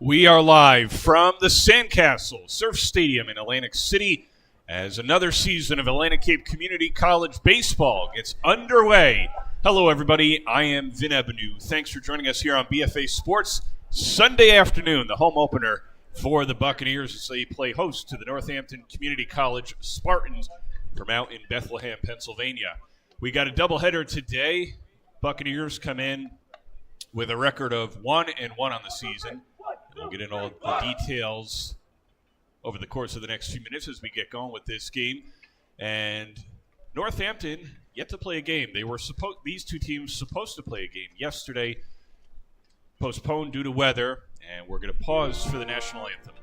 We are live from the Sandcastle Surf Stadium in Atlantic City as another season of Atlantic Cape Community College baseball gets underway. Hello, everybody. I am Vin Ebenu. Thanks for joining us here on BFA Sports Sunday afternoon, the home opener for the Buccaneers as they play host to the Northampton Community College Spartans from out in Bethlehem, Pennsylvania. We got a doubleheader today. Buccaneers come in with a record of 1-1 on the season. We'll get into all the details over the course of the next few minutes as we get going with this game. And Northampton yet to play a game. These two teams supposed to play a game yesterday, postponed due to weather, and we're going to pause for the national anthem.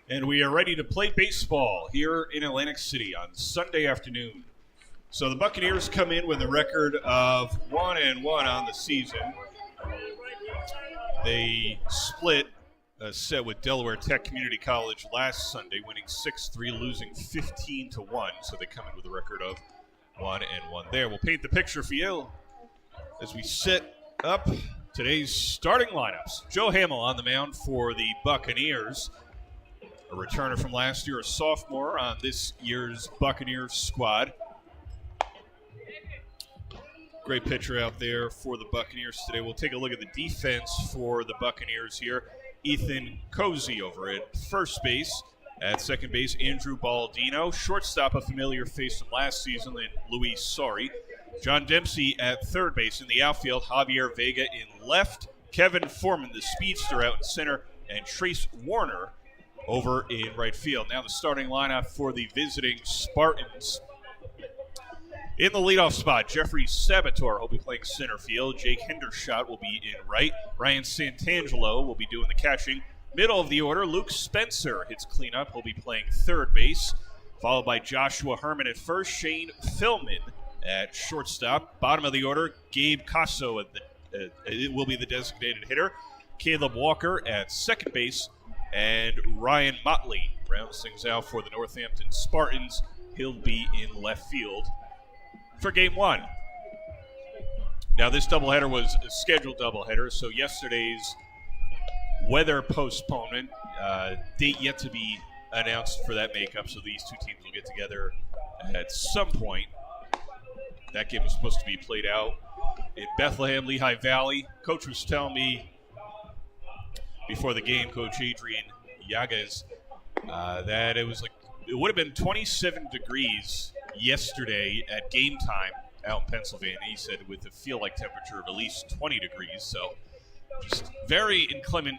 And we are ready to play baseball here in Atlantic City on Sunday afternoon. So the Buccaneers come in with a record of 1-1 on the season. They split a set with Delaware Tech Community College last Sunday, winning 6-3, losing 15-1. So they come in with a record of 1-1 there. We'll paint the picture for you as we set up today's starting lineups. Joe Hamill on the mound for the Buccaneers. A returner from last year, a sophomore on this year's Buccaneers squad. Great pitcher out there for the Buccaneers today. We'll take a look at the defense for the Buccaneers here. Ethan Cozy over at first base. At second base, Andrew Baldino. Shortstop, a familiar face from last season, Luis Sori. John Dempsey at third base. In the outfield, Javier Vega in left. Kevin Foreman, the speedster, out in center. And Trace Warner over in right field. Now the starting lineup for the visiting Spartans. In the leadoff spot, Jeffrey Sabator will be playing center field. Jake Hendershot will be in right. Ryan Santangelo will be doing the catching. Middle of the order, Luke Spencer hits cleanup. He'll be playing third base, followed by Joshua Herman at first. Shane Philman at shortstop. Bottom of the order, Gabe Casso will be the designated hitter. Caleb Walker at second base. And Ryan Motley rounds things out for the Northampton Spartans. He'll be in left field for game one. Now, this doubleheader was a scheduled doubleheader, so yesterday's weather postponement, date yet to be announced for that makeup, so these two teams will get together at some point. That game was supposed to be played out in Bethlehem, Lehigh Valley. Coach was telling me before the game, Coach Adrian Yagas, that it would have been 27 degrees yesterday at game time out in Pennsylvania. He said with a feel-like temperature of at least 20 degrees, so just very inclement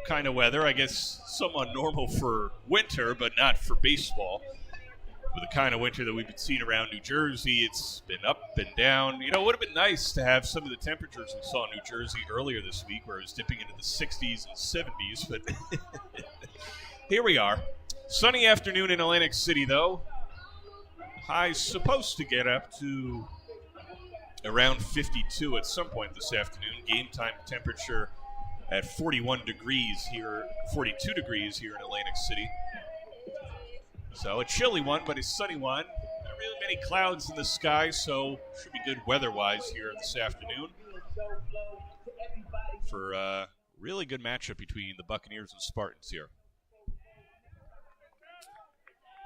kind of weather. I guess somewhat normal for winter, but not for baseball. With the kind of winter that we've been seeing around New Jersey, it's been up and down. You know, it would have been nice to have some of the temperatures we saw in New Jersey earlier this week, where it was dipping into the 60s and 70s, but here we are. Sunny afternoon in Atlantic City, though. High's supposed to get up to around 52 at some point this afternoon. Game time temperature at 42 degrees here in Atlantic City. So a chilly one, but a sunny one. Not really many clouds in the sky, so should be good weather-wise here this afternoon. for a really good matchup between the Buccaneers and Spartans here.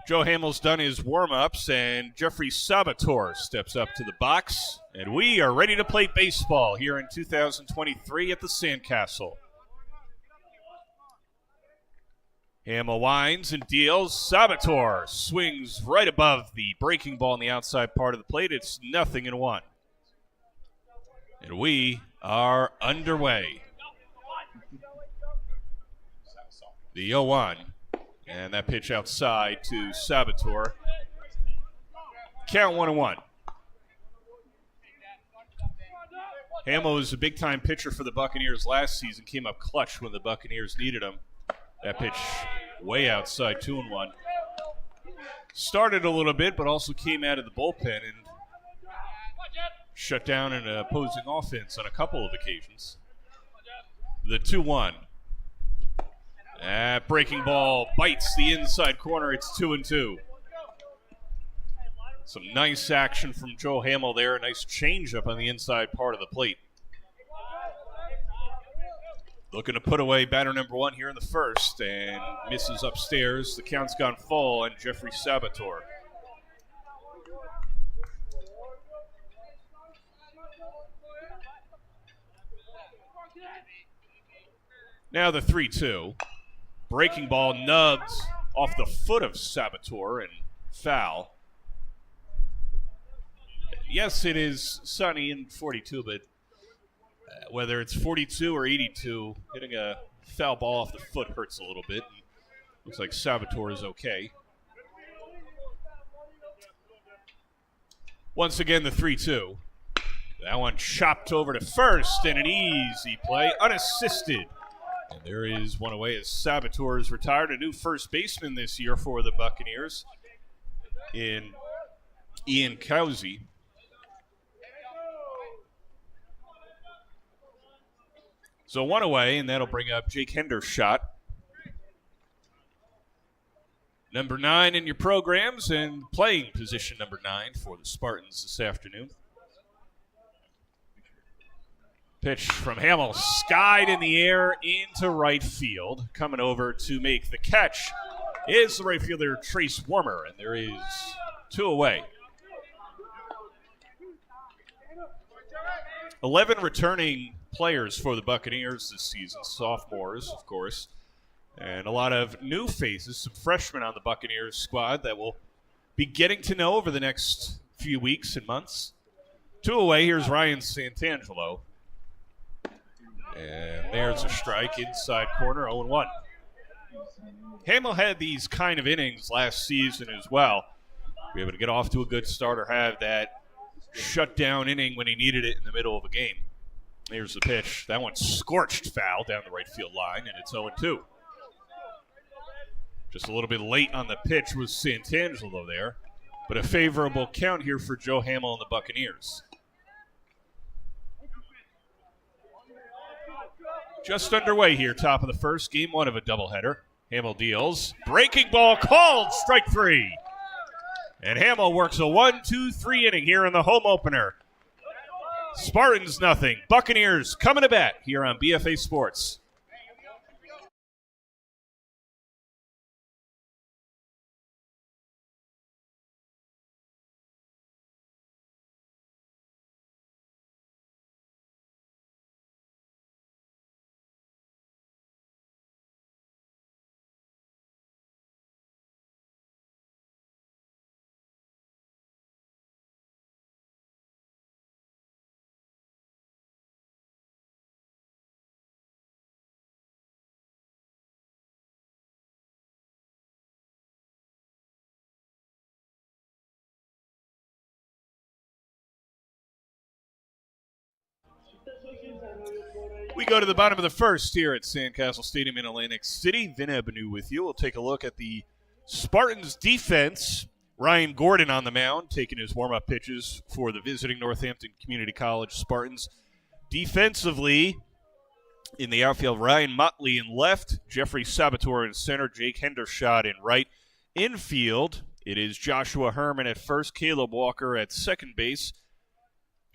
Joe Hamill's done his warm-ups, and Jeffrey Sabator steps up to the box. And we are ready to play baseball here in 2023 at the Sandcastle. Hamill winds and deals. Sabator swings right above the breaking ball on the outside part of the plate. It's 0-1. And we are underway. The 0-1. And that pitch outside to Sabator. Count 1-1. Hamill was a big-time pitcher for the Buccaneers last season. Came up clutch when the Buccaneers needed him. That pitch way outside, 2-1. Started a little bit, but also came out of the bullpen and shut down an opposing offense on a couple of occasions. The 2-1. That breaking ball bites the inside corner. It's 2-2. Some nice action from Joe Hamill there. A nice changeup on the inside part of the plate. Looking to put away batter number 1 here in the first, and misses upstairs. The count's gone full on Jeffrey Sabator. Now the 3-2. Breaking ball nubbed off the foot of Sabator and foul. Yes, it is sunny in 42, but whether it's 42 or 82, hitting a foul ball off the foot hurts a little bit. Looks like Sabator is okay. Once again, the 3-2. That one chopped over to first, and an easy play, unassisted. And there is one away as Sabator is retired. A new first baseman this year for the Buccaneers in Ian Cousy. So one away, and that'll bring up Jake Hendershot. Number 9 in your programs and playing position number 9 for the Spartans this afternoon. Pitch from Hamill, skied in the air into right field. Coming over to make the catch is the right fielder Trace Warmer, and there is 2 away. 11 returning players for the Buccaneers this season, sophomores, of course, and a lot of new faces, some freshmen on the Buccaneers squad that we'll be getting to know over the next few weeks and months. 2 away, here's Ryan Santangelo. And there's a strike inside corner, 0-1. Hamill had these kind of innings last season as well. Be able to get off to a good start or have that shutdown inning when he needed it in the middle of a game. Here's the pitch. That one scorched foul down the right field line, and it's 0-2. Just a little bit late on the pitch was Santangelo there, but a favorable count here for Joe Hamill and the Buccaneers. Just underway here, top of the first, game 1 of a doubleheader. Hamill deals. Breaking ball called, strike 3. And Hamill works a 1-2-3 inning here in the home opener. Spartans nothing. Buccaneers coming to bat here on BFA Sports. We go to the bottom of the first here at Sandcastle Stadium in Atlantic City. Vin Avenue with you. We'll take a look at the Spartans defense. Ryan Gordon on the mound, taking his warm-up pitches for the visiting Northampton Community College Spartans. Defensively, in the outfield, Ryan Motley in left, Jeffrey Sabator in center, Jake Hendershot in right. Infield, it is Joshua Herman at first, Caleb Walker at second base,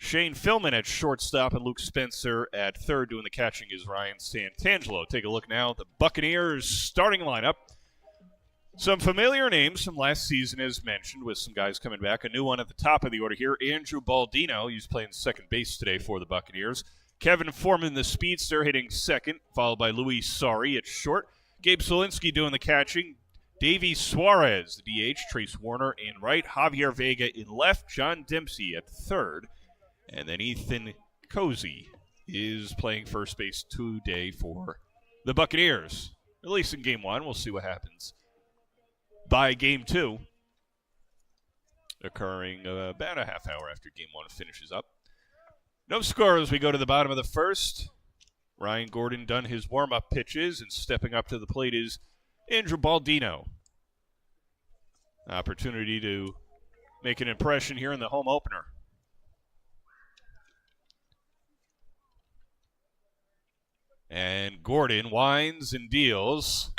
Shane Philman at shortstop and Luke Spencer at third. Doing the catching is Ryan Santangelo. Take a look now at the Buccaneers starting lineup. Some familiar names from last season, as mentioned, with some guys coming back. A new one at the top of the order here, Andrew Baldino. He's playing second base today for the Buccaneers. Kevin Foreman, the speedster, hitting second, followed by Luis Sari at short. Gabe Solinsky doing the catching. Davey Suarez, the DH. Trace Warner in right. Javier Vega in left. John Dempsey at third. And then Ethan Cozy is playing first base today for the Buccaneers. At least in game one. We'll see what happens by game two, occurring about a half hour after game one finishes up. No score as we go to the bottom of the first. Ryan Gordon done his warm-up pitches, and stepping up to the plate is Andrew Baldino. Opportunity to make an impression here in the home opener. And Gordon winds and deals.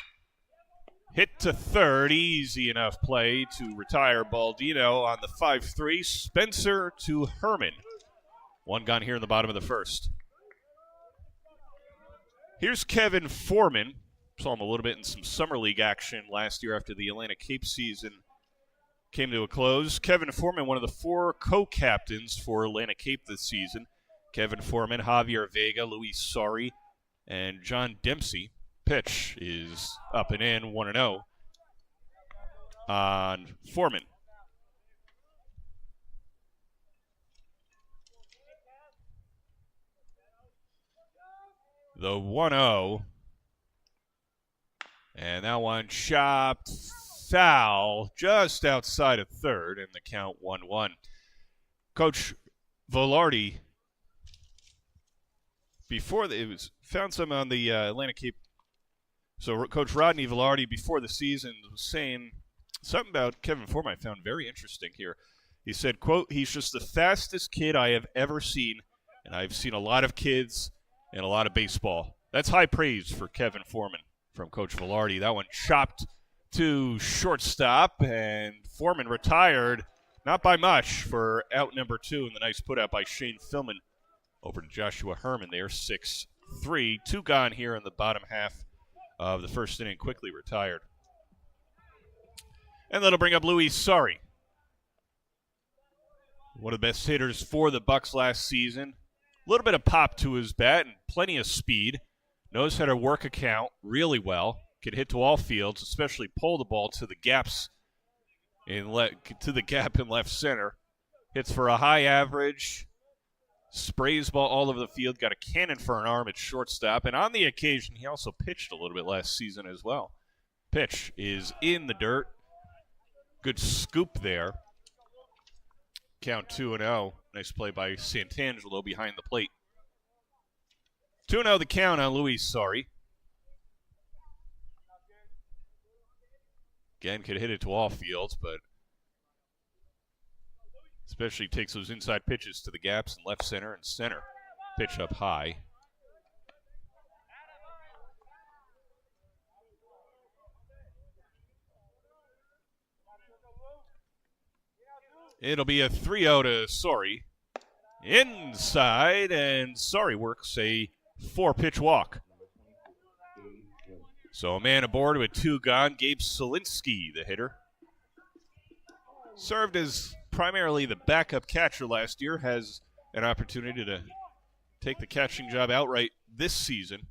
Hit to third, easy enough play to retire Baldino on the 5-3. Spencer to Herman. One gone here in the bottom of the first. Here's Kevin Foreman. Saw him a little bit in some summer league action last year after the Atlantic Cape season came to a close. Kevin Foreman, one of the 4 co-captains for Atlantic Cape this season. Kevin Foreman, Javier Vega, Luis Sari, and John Dempsey. Pitch is up and in, 1-0 on Foreman. The 1-0. And that one chopped foul just outside of third, and the count 1-1. Coach Velarde, before it was found some on the Atlantic Cape. So Coach Rodney Velarde, before the season, was saying something about Kevin Foreman I found very interesting here. He said, quote, "He's just the fastest kid I have ever seen, and I've seen a lot of kids and a lot of baseball." That's high praise for Kevin Foreman from Coach Velarde. That one chopped to shortstop, and Foreman retired, not by much, for out number 2, and the nice put out by Shane Philman over to Joshua Herman there, 6-3. 2 gone here in the bottom half of the first inning, quickly retired. And that'll bring up Luis Sari, one of the best hitters for the Bucs last season. A little bit of pop to his bat and plenty of speed. Knows how to work a count really well. Can hit to all fields, especially pull the ball to the gaps to the gap in left center. Hits for a high average. Sprays ball all over the field. Got a cannon for an arm at shortstop. And on the occasion, he also pitched a little bit last season as well. Pitch is in the dirt. Good scoop there. Count 2-0. Nice play by Santangelo behind the plate. 2-0 the count on Luis Sari. Again, could hit it to all fields, but especially takes those inside pitches to the gaps in left center and center. Pitch up high. It'll be a 3-0 to Sari. Inside, and Sari works a 4-pitch walk. So a man aboard with 2 gone. Gabe Solinsky, the hitter. Served as primarily the backup catcher last year. Has an opportunity to take the catching job outright this season.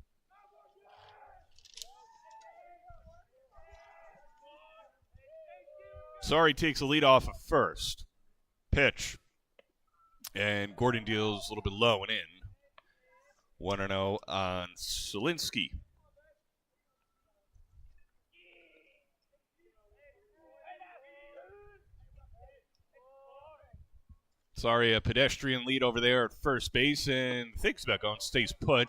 Sari takes a lead off of first. Pitch. And Gordon deals a little bit low and in. 1-0 on Solinsky. Sari, a pedestrian lead over there at first base, and thinks about going, stays put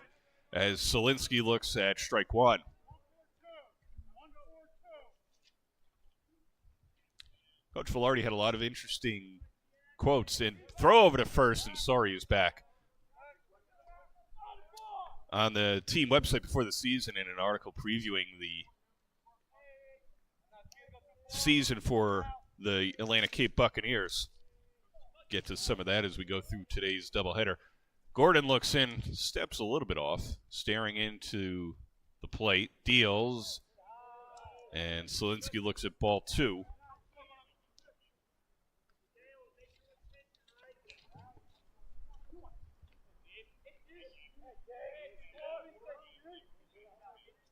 as Solinsky looks at strike 1. Coach Velarde had a lot of interesting quotes, and throw over to first, and Sari is back. On the team website before the season, in an article previewing the season for the Atlantic Cape Buccaneers, get to some of that as we go through today's doubleheader. Gordon looks in, steps a little bit off, staring into the plate, deals, and Solinsky looks at ball 2.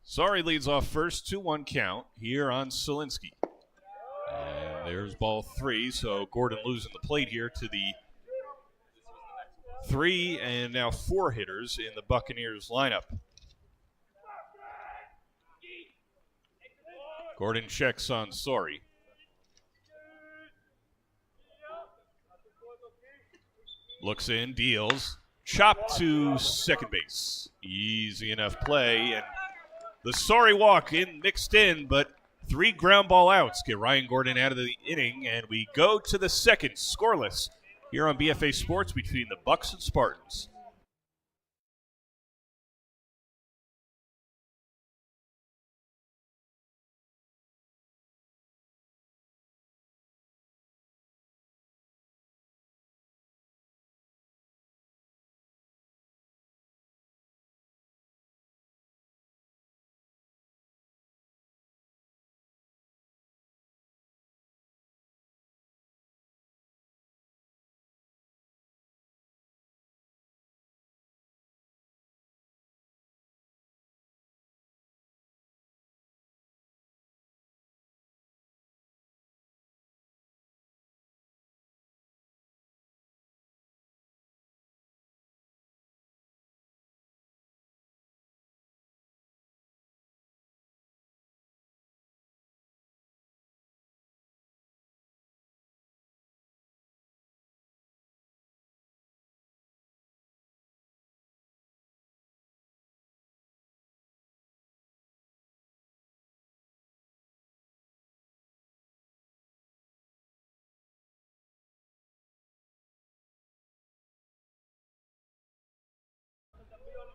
Sorry leads off first, 2-1 count here on Solinsky. And there's ball 3, so Gordon losing the plate here to the 3 and now 4 hitters in the Buccaneers lineup. Gordon checks on Sorry. Looks in, deals, chop to second base. Easy enough play, and the Sorry walk mixed in, but 3 ground ball outs get Ryan Gordon out of the inning, and we go to the second, scoreless, here on BFA Sports between the Bucs and Spartans.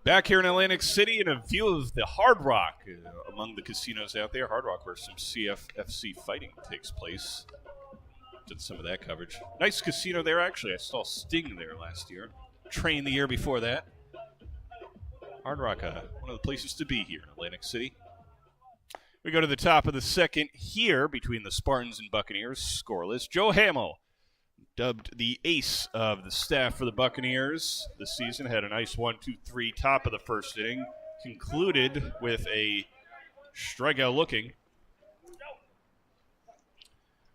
Back here in Atlantic City in a view of the Hard Rock among the casinos out there. Hard Rock where some CFFC fighting takes place. Did some of that coverage. Nice casino there, actually. I saw Sting there last year. Train the year before that. Hard Rock, one of the places to be here in Atlantic City. We go to the top of the second here between the Spartans and Buccaneers. Scoreless. Joe Hamill, dubbed the ace of the staff for the Buccaneers this season, had a nice 1-2-3 top of the first inning. Concluded with a strikeout looking.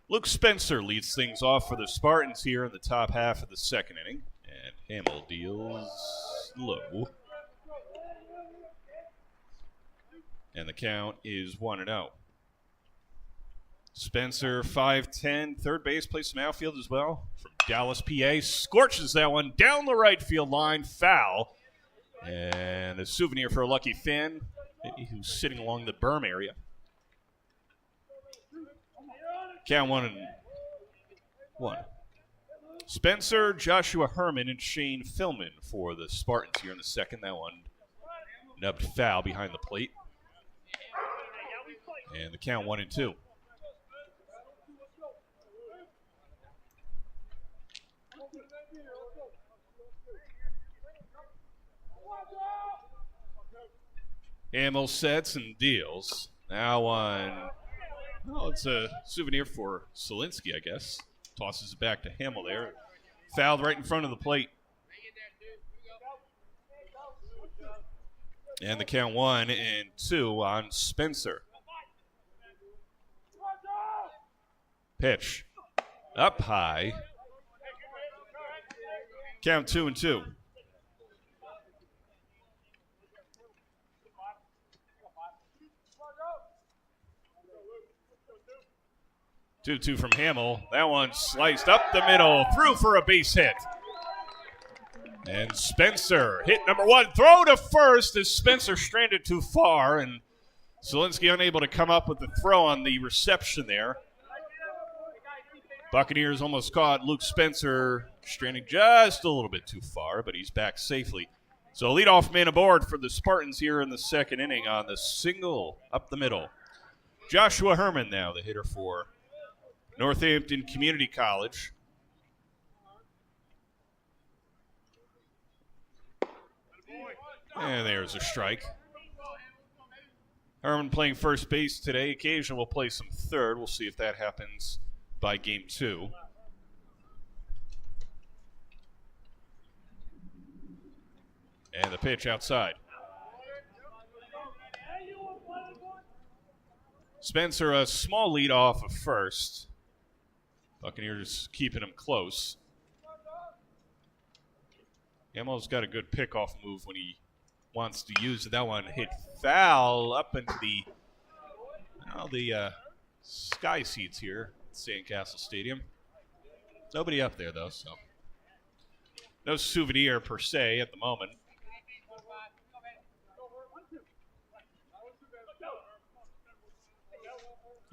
Luke Spencer leads things off for the Spartans here in the top half of the second inning. And Hamill deals low. And the count is 1-0. Spencer, 5'10", third base, plays some outfield as well. From Dallas, PA, scorches that one down the right field line, foul. And a souvenir for a lucky fan who's sitting along the berm area. Count 1-1. Spencer, Joshua Herman, and Shane Philman for the Spartans here in the second. That one nubbed foul behind the plate. And the count 1-2. Hamill sets and deals. Now on. Oh, it's a souvenir for Solinsky, I guess. Tosses it back to Hamill there. Fouled right in front of the plate. And the count 1-2 on Spencer. Pitch. Up high. Count 2-2. 2-2 from Hamill. That one sliced up the middle, through for a base hit. And Spencer, hit number 1, throw to first as Spencer stranded too far, and Solinsky unable to come up with the throw on the reception there. Buccaneers almost caught Luke Spencer stranding just a little bit too far, but he's back safely. So leadoff man aboard for the Spartans here in the second inning on the single up the middle. Joshua Herman now, the hitter for Northampton Community College. And there's a strike. Herman playing first base today. Occasionally we'll play some third. We'll see if that happens by game 2. And the pitch outside. Spencer, a small lead off of first. Buccaneers keeping him close. Hamill's got a good pickoff move when he wants to use it. That one hit foul up into the sky seats here at Sandcastle Stadium. Nobody up there, though, so no souvenir per se at the moment.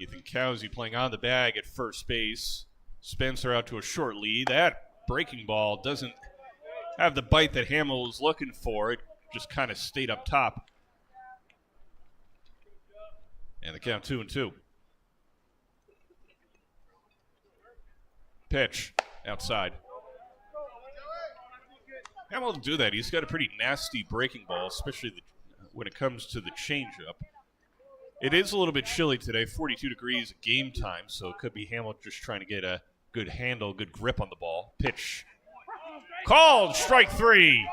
Ethan Cowsey playing on the bag at first base. Spencer out to a short lead. That breaking ball doesn't have the bite that Hamill was looking for. It just kind of stayed up top. And the count 2-2. Pitch outside. Hamill will do that. He's got a pretty nasty breaking ball, especially when it comes to the changeup. It is a little bit chilly today, 42 degrees at game time, so it could be Hamill just trying to get a good handle, good grip on the ball. Pitch. Called strike 3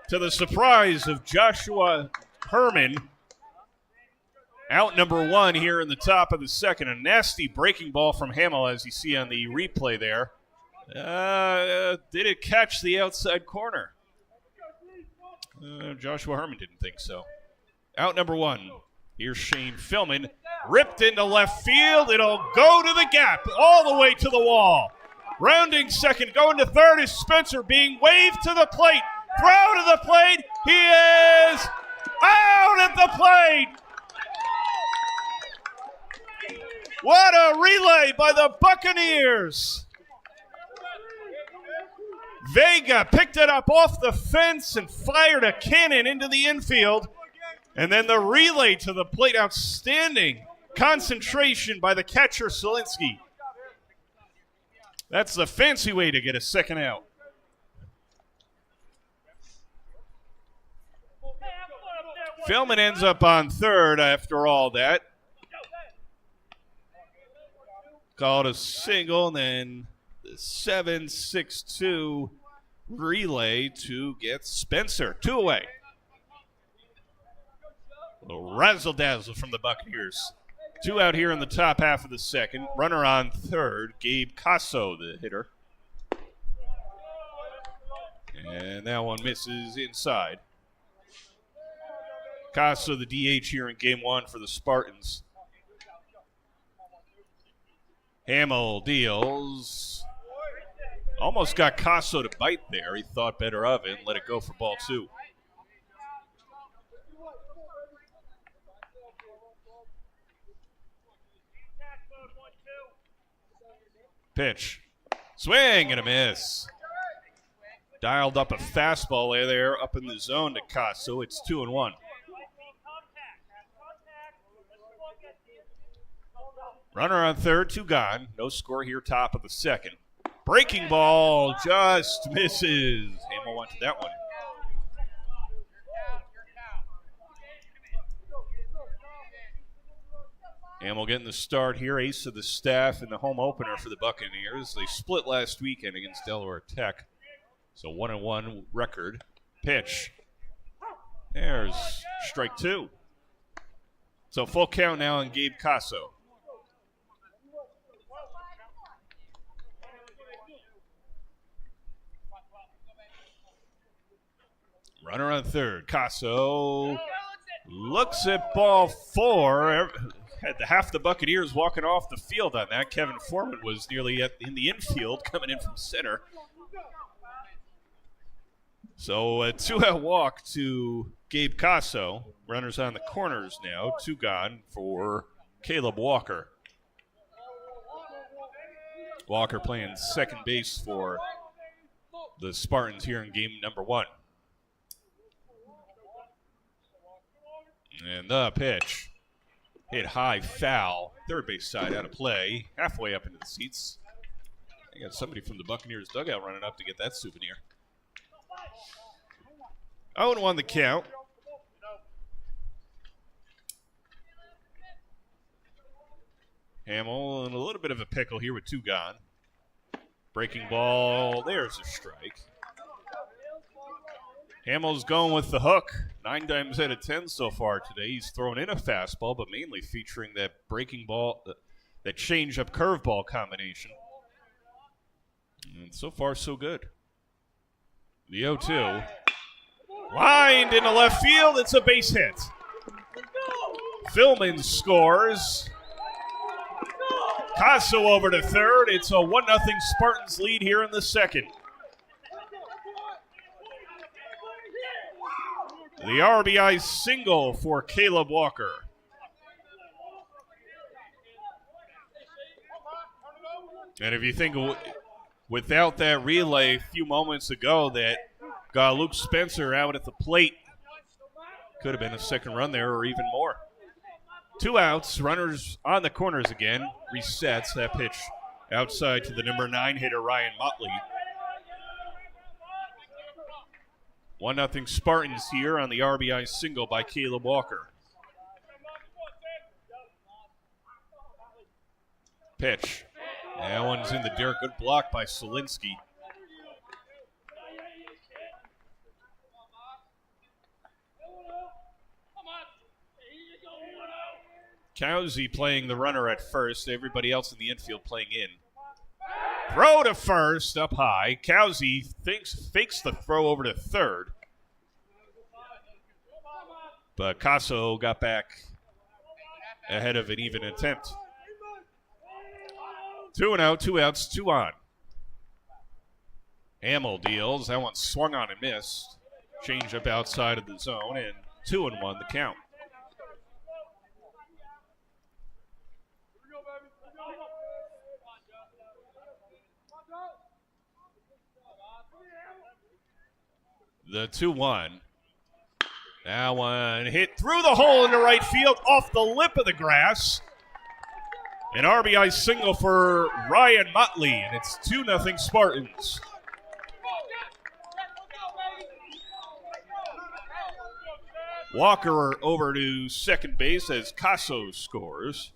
to the surprise of Joshua Herman. Out number 1 here in the top of the second. A nasty breaking ball from Hamill, as you see on the replay there. Did it catch the outside corner? Joshua Herman didn't think so. Out number 1. Here's Shane Philman. Ripped into left field. It'll go to the gap, all the way to the wall. Rounding second, going to third is Spencer, being waved to the plate. Throw to the plate. He is out at the plate. What a relay by the Buccaneers. Vega picked it up off the fence and fired a cannon into the infield. And then the relay to the plate, outstanding concentration by the catcher, Solinsky. That's the fancy way to get a second out. Philman ends up on third after all that. Called a single, and then the 7-6-2 relay to get Spencer. 2 away. A razzle-dazzle from the Buccaneers. 2 out here in the top half of the second. Runner on third, Gabe Casso, the hitter. And that one misses inside. Casso, the DH here in game 1 for the Spartans. Hamill deals. Almost got Casso to bite there. He thought better of it and let it go for ball 2. Pitch. Swing and a miss. Dialed up a fastball there up in the zone to Casso. It's 2-1. Runner on third, 2 gone. No score here, top of the second. Breaking ball just misses. Hamill went to that one. Hamill getting the start here, ace of the staff in the home opener for the Buccaneers. They split last weekend against Delaware Tech. So 1-1 record. Pitch. There's strike 2. So full count now on Gabe Casso. Runner on third. Casso looks at ball 4. Had half the Buccaneers walking off the field on that. Kevin Foreman was nearly in the infield coming in from center. So a 2-out walk to Gabe Casso. Runners on the corners now. 2 gone for Caleb Walker. Walker playing second base for the Spartans here in game number 1. And the pitch. Hit high, foul. Third base side out of play. Halfway up into the seats. I got somebody from the Buccaneers dugout running up to get that souvenir. 0-1 the count. Hamill in a little bit of a pickle here with 2 gone. Breaking ball, there's a strike. Hamill's going with the hook 9 times out of 10 so far today. He's thrown in a fastball, but mainly featuring that breaking ball, that change-up curveball combination. And so far, so good. The 0-2. Lined into left field. It's a base hit. Philman scores. Casso over to third. It's a 1-0 Spartans lead here in the second. The RBI single for Caleb Walker. And if you think without that relay a few moments ago that got Luke Spencer out at the plate, could have been a second run there or even more. 2 outs, runners on the corners again. Resets that pitch outside to the number 9 hitter, Ryan Motley. 1-0 Spartans here on the RBI single by Caleb Walker. Pitch. That one's in the dirt. Good block by Solinsky. Cowsey playing the runner at first. Everybody else in the infield playing in. Throw to first, up high. Cowsey fakes the throw over to third. But Casso got back ahead of an even attempt. 2-0, 2 outs, 2 on. Hamill deals. That one swung on and missed. Change up outside of the zone, and 2-1 the count. The 2-1. That one hit through the hole into right field, off the lip of the grass. An RBI single for Ryan Motley, and it's 2-0 Spartans. Walker over to second base as Casso scores.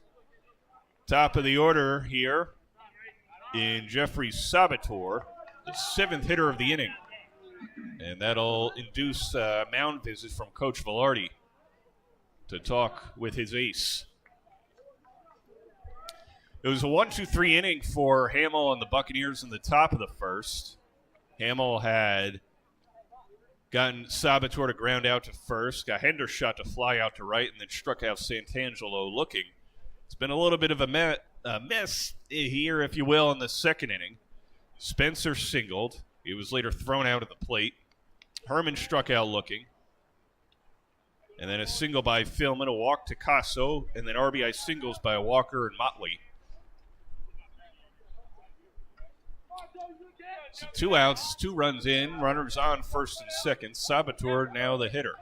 Top of the order here in Jeffrey Sabator, the 7th hitter of the inning. And that'll induce a mound visit from Coach Velarde to talk with his ace. It was a 1-2-3 inning for Hamill and the Buccaneers in the top of the first. Hamill had gotten Sabator to ground out to first, got Hendershot to fly out to right, and then struck out Santangelo looking. It's been a little bit of a mess here, if you will, in the second inning. Spencer singled. He was later thrown out at the plate. Herman struck out looking. And then a single by Philman, a walk to Casso, and then RBI singles by Walker and Motley. So 2 outs, 2 runs in, runners on first and second. Sabator now the hitter.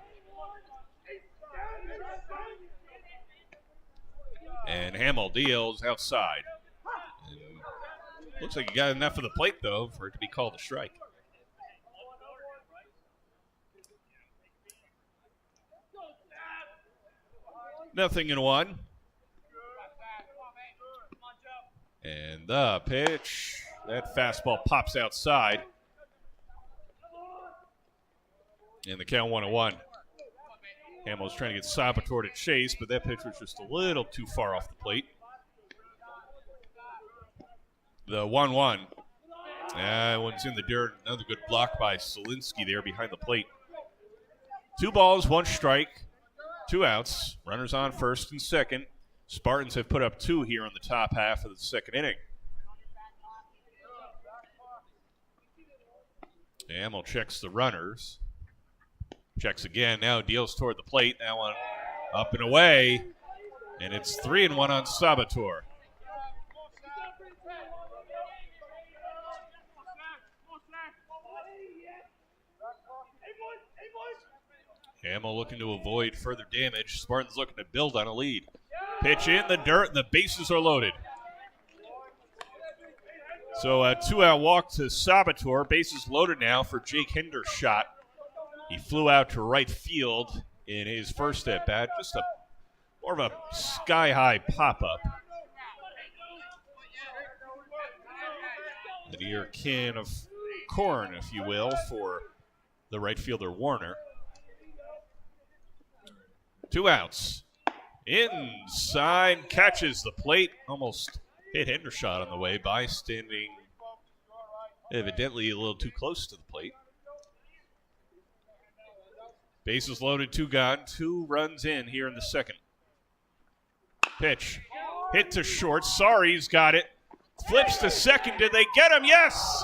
And Hamill deals outside. And looks like he got enough of the plate, though, for it to be called a strike. Nothing in 1. And the pitch. That fastball pops outside. And the count 1-1. Hamill's trying to get Sabator to chase, but that pitch was just a little too far off the plate. The 1-1. That one's in the dirt. Another good block by Solinsky there behind the plate. 2 balls, 1 strike, 2 outs. Runners on first and second. Spartans have put up 2 here in the top half of the second inning. Hamill checks the runners. Checks again. Now deals toward the plate. That one up and away. And it's 3-1 on Sabator. Hamill looking to avoid further damage. Spartans looking to build on a lead. Pitch in the dirt. The bases are loaded. So a 2-out walk to Sabator. Bases loaded now for Jake Hendershot. He flew out to right field in his first at-bat. Just more of a sky-high pop-up. an ear can of corn, if you will, for the right fielder Warner. 2 outs. Inside, catches the plate. Almost hit Hendershot on the way by standing evidently a little too close to the plate. Bases loaded, 2 gone, 2 runs in here in the second. Pitch. Hit to short. Sorry's got it. Flips to second. Did they get him? Yes!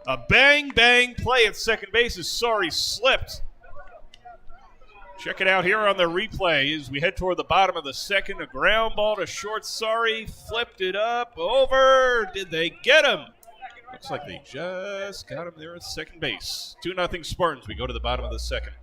A bang play at second base as Sorry slipped. Check it out here on the replay as we head toward the bottom of the second. A ground ball to short. Sorry flipped it up. Over. Did they get him? Looks like they just got him there at second base. 2-0 Spartans. We go to the bottom of the second.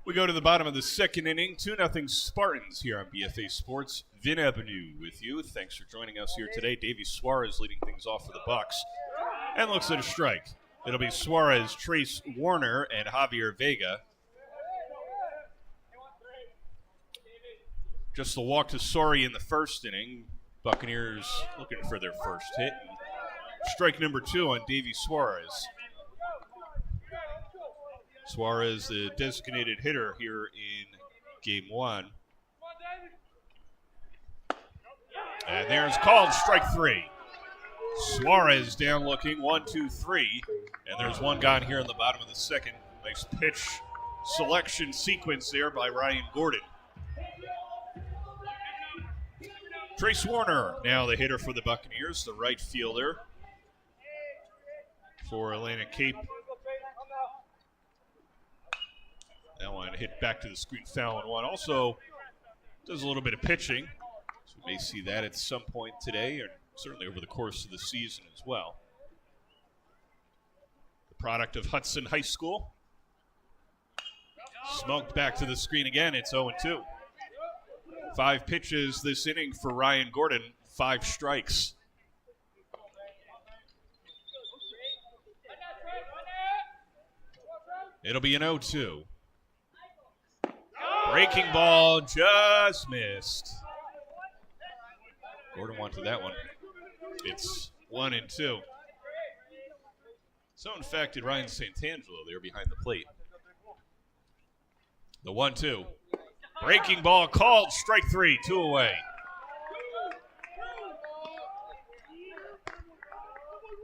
We go to the bottom of the second inning. 2-0 Spartans here on BFA Sports. Vin Avenue with you. Thanks for joining us here today. Davey Suarez leading things off for the Bucks. And looks at a strike. It'll be Suarez, Trace Warner, and Javier Vega. Just the walk to Sorry in the first inning. Buccaneers looking for their first hit. Strike number 2 on Davey Suarez. Suarez, the designated hitter here in game 1. And there's called strike 3. Suarez down looking, 1, 2, 3. And there's 1 gone here in the bottom of the second. Nice pitch selection sequence there by Ryan Gordon. Trace Warner, now the hitter for the Buccaneers, the right fielder for Atlantic Cape. That one hit back to the screen, foul and 1. Also does a little bit of pitching, so we may see that at some point today, or certainly over the course of the season as well. The product of Hudson High School. Smoked back to the screen again. It's 0-2. 5 pitches this inning for Ryan Gordon, 5 strikes. It'll be an 0-2. Breaking ball just missed. Gordon wanted that one. It's 1-2. So, in fact, did Ryan Santangelo there behind the plate. The 1-2. Breaking ball called. Strike 3. 2 away.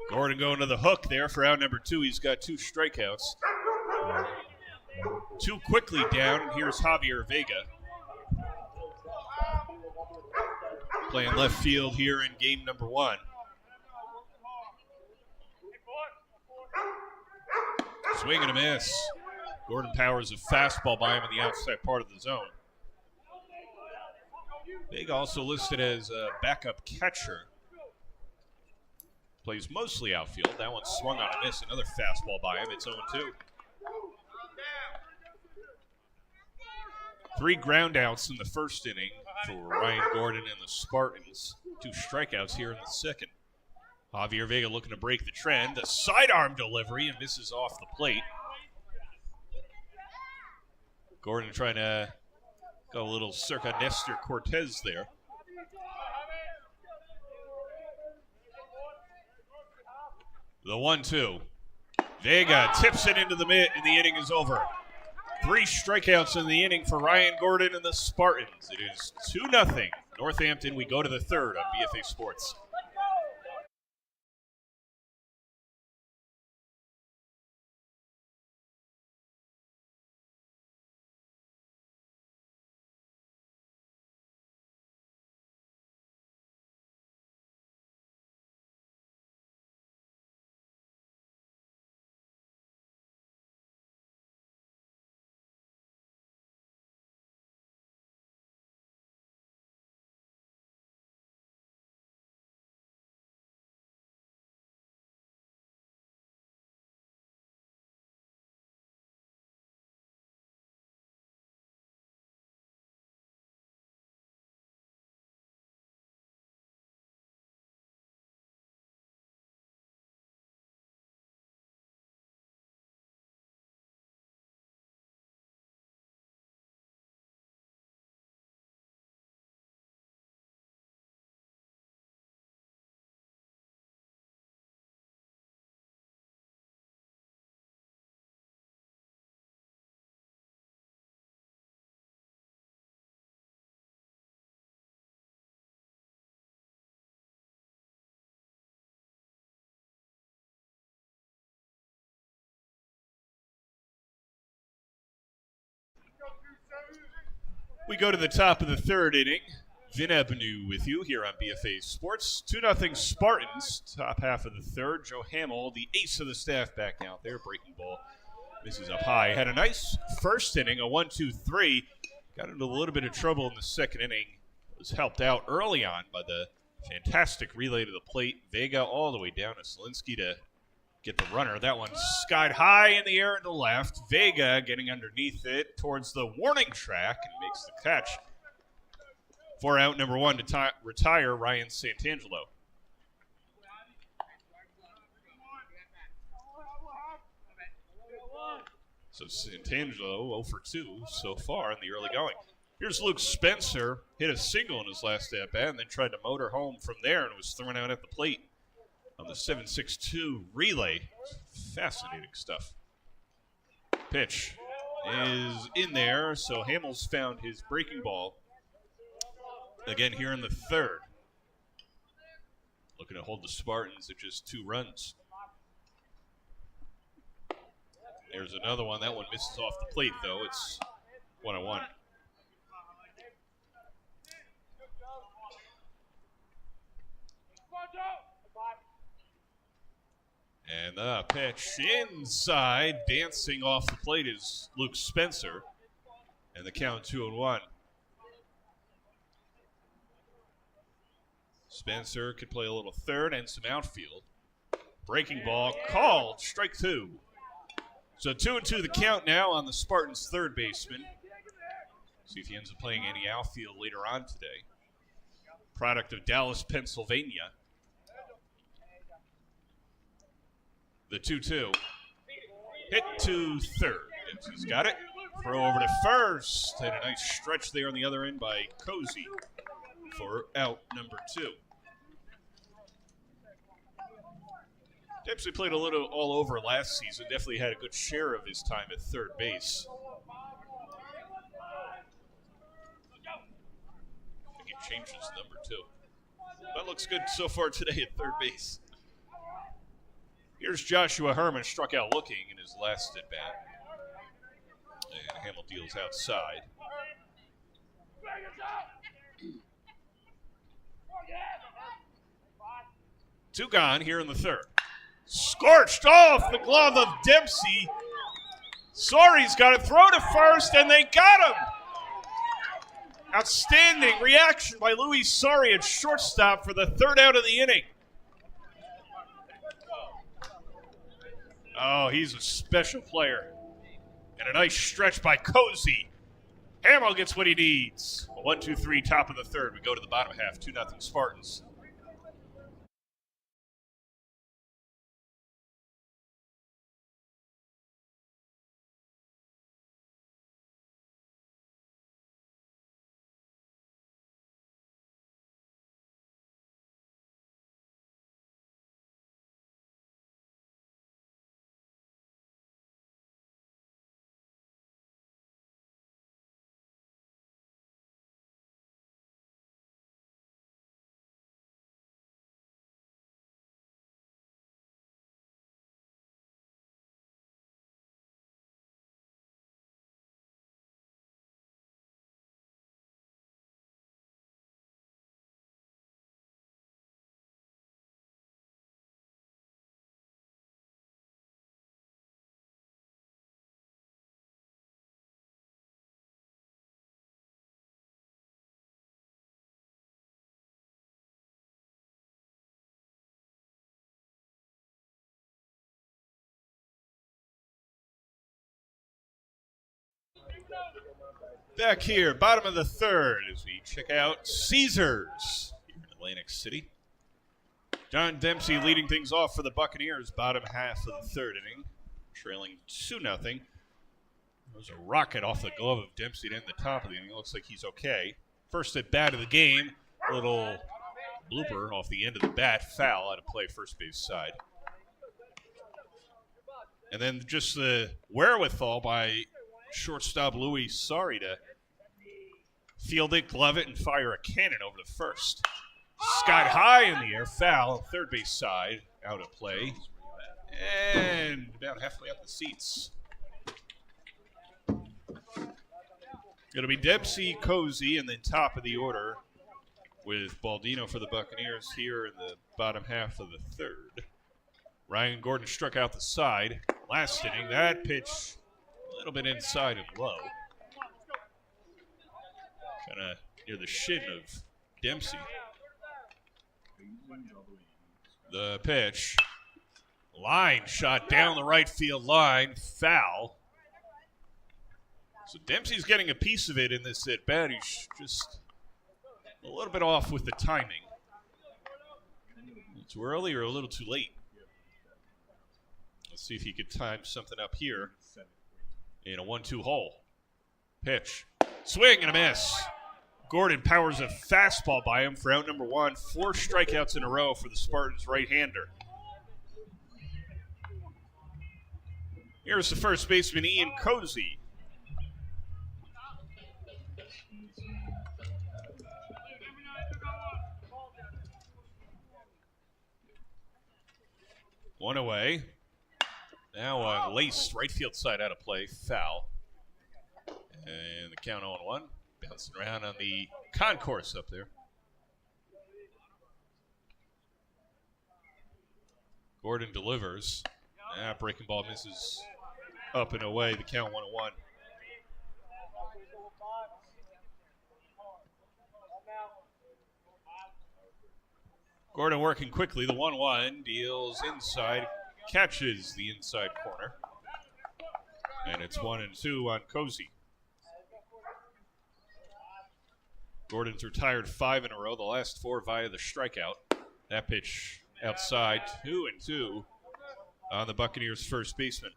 Gordon going to the hook there for out number 2. He's got 2 strikeouts. 2 quickly down, and here's Javier Vega. Playing left field here in game number 1. Swing and a miss. Gordon powers a fastball by him in the outside part of the zone. Vega also listed as a backup catcher. Plays mostly outfield. That one swung on a miss. Another fastball by him. It's 0-2. 3 groundouts in the first inning for Ryan Gordon and the Spartans. 2 strikeouts here in the second. Javier Vega looking to break the trend. The sidearm delivery and misses off the plate. Gordon trying to go a little circa Nestor Cortez there. The 1-2. Vega tips it into the mid, and the inning is over. 3 strikeouts in the inning for Ryan Gordon and the Spartans. It is 2-0 Northampton. We go to the third on BFA Sports. We go to the top of the third inning. Vin Avenue with you here on BFA Sports. 2-0 Spartans, top half of the third. Joe Hamill, the ace of the staff, back out there. Breaking ball misses up high. Had a nice first inning, a 1-2-3. Got into a little bit of trouble in the second inning. Was helped out early on by the fantastic relay to the plate. Vega all the way down to Selinsky to get the runner. That one skied high in the air and to left. Vega getting underneath it towards the warning track and makes the catch. For out number 1 to retire Ryan Santangelo. So Santangelo 0 for 2 so far in the early going. Here's Luke Spencer, hit a single in his last at-bat and then tried to motor home from there and was thrown out at the plate on the 7-6-2 relay. Fascinating stuff. Pitch is in there, so Hamels found his breaking ball again here in the third. Looking to hold the Spartans at just 2 runs. There's another one. That one misses off the plate, though. It's 1-1. And the pitch inside, dancing off the plate is Luke Spencer. And the count 2-1. Spencer could play a little third and some outfield. Breaking ball called, strike 2. So 2-2 the count now on the Spartans' third baseman. See if he ends up playing any outfield later on today. Product of Dallas, Pennsylvania. The 2-2. Hit to third. He's got it. Throw over to first. And a nice stretch there on the other end by Cozy for out number 2. Dempsey played a little all over last season. Definitely had a good share of his time at third base. I think he changed his number too. That looks good so far today at third base. Here's Joshua Herman, struck out looking in his last at bat. And Hamill deals outside. Two gone here in the third. Scorched off the glove of Dempsey. Sorry's got it. Throw to first, and they got him. Outstanding reaction by Luis Sorry at shortstop for the third out of the inning. Oh, he's a special player. And a nice stretch by Cozy. Hamill gets what he needs. 1-2-3, top of the third. We go to the bottom half. 2-0 Spartans. Back here, bottom of the third, as we check out Caesars here in Atlantic City. John Dempsey leading things off for the Buccaneers, bottom half of the third inning, trailing 2-0. There was a rocket off the glove of Dempsey to end the top of the inning. Looks like he's okay. First at bat of the game, a little blooper off the end of the bat, foul out of play first base side. And then just the wherewithal by shortstop Louis Sorry to field it, glove it, and fire a cannon over the first. Sky high in the air, foul, third base side, out of play. And about halfway up the seats. Going to be Dempsey, Cozy, and then top of the order with Baldino for the Buccaneers here in the bottom half of the third. Ryan Gordon struck out the side. Last inning, that pitch a little bit inside and low. Kind of near the shin of Dempsey. The pitch. Line shot down the right field line. Foul. So Dempsey's getting a piece of it in this at bat. He's just a little bit off with the timing. Too early or a little too late. Let's see if he could time something up here in a 1-2 hole. Pitch. Swing and a miss. Gordon powers a fastball by him for out number one. 4 strikeouts in a row for the Spartans right-hander. Here's the first baseman, Ian Cozy. One away. Now laced right field side out of play. Foul. And the count 0-1. Bouncing around on the concourse up there. Gordon delivers. Breaking ball misses up and away. The count 1-1. Gordon working quickly. The 1-1 deals inside, catches the inside corner. And it's 1-2 on Cozy. Gordon's retired 5 in a row, the last 4 via the strikeout. That pitch outside, 2-2 on the Buccaneers' first baseman.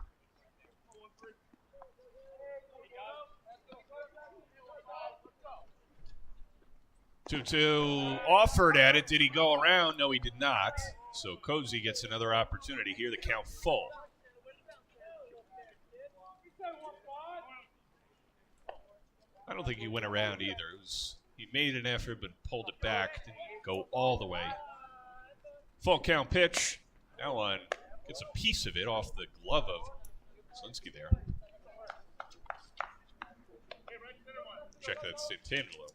2-2 offered at it. Did he go around? No, he did not. So Cozy gets another opportunity here. The count full. I don't think he went around either. He made an effort but pulled it back. Didn't go all the way. Full count pitch. Now on gets a piece of it off the glove of Slinsky there. Check that Santangelo.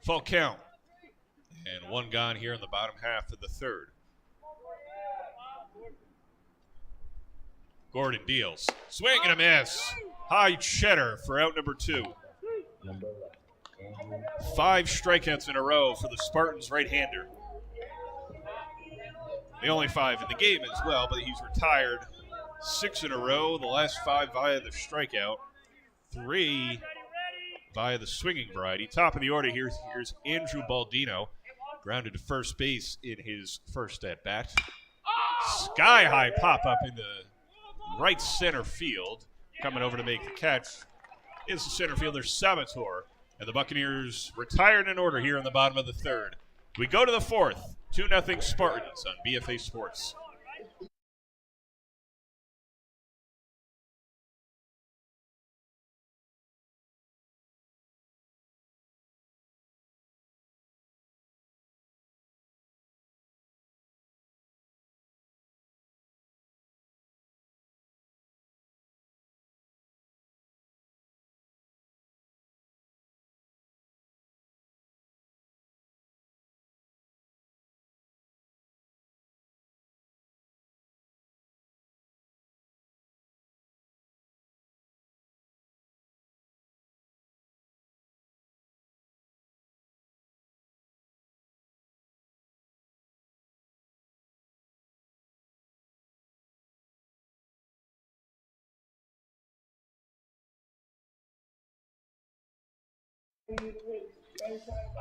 Full count. And 1 gone here in the bottom half of the third. Gordon deals. Swing and a miss. High cheddar for out number 2. 5 strikeouts in a row for the Spartans right-hander. The only 5 in the game as well, but he's retired 6 in a row. The last 5 via the strikeout. 3 via the swinging variety. Top of the order here. Here's Andrew Baldino. Grounded to first base in his first at-bat. Sky-high pop-up in the right center field. Coming over to make the catch is the center fielder Salvatore. And the Buccaneers retired in order here in the bottom of the third. We go to the fourth. 2-0 Spartans on BFA Sports.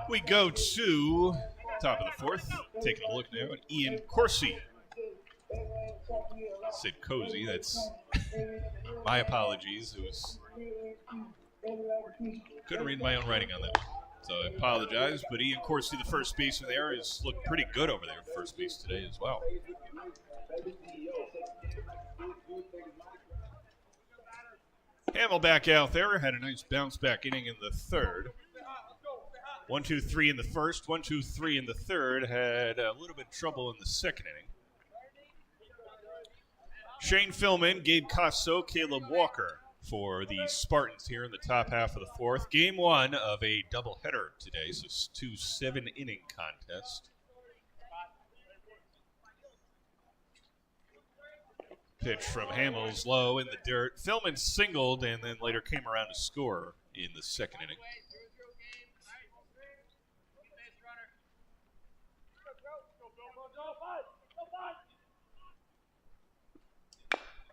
We go to top of the fourth. Taking a look now at Ian Corsi. Said Cozy. That's my apologies. It was couldn't read my own writing on that one. So I apologize, but Ian Corsi, the first baseman there, has looked pretty good over there at first base today as well. Hamill back out there, had a nice bounce back inning in the third. 1-2-3 in the first, 1-2-3 in the third, had a little bit of trouble in the second inning. Shane Philman, Gabe Costo, Caleb Walker for the Spartans here in the top half of the fourth. Game one of a doubleheader today, so it's 2 7-inning contest. Pitch from Hamill's low in the dirt. Philman singled and then later came around to score in the second inning.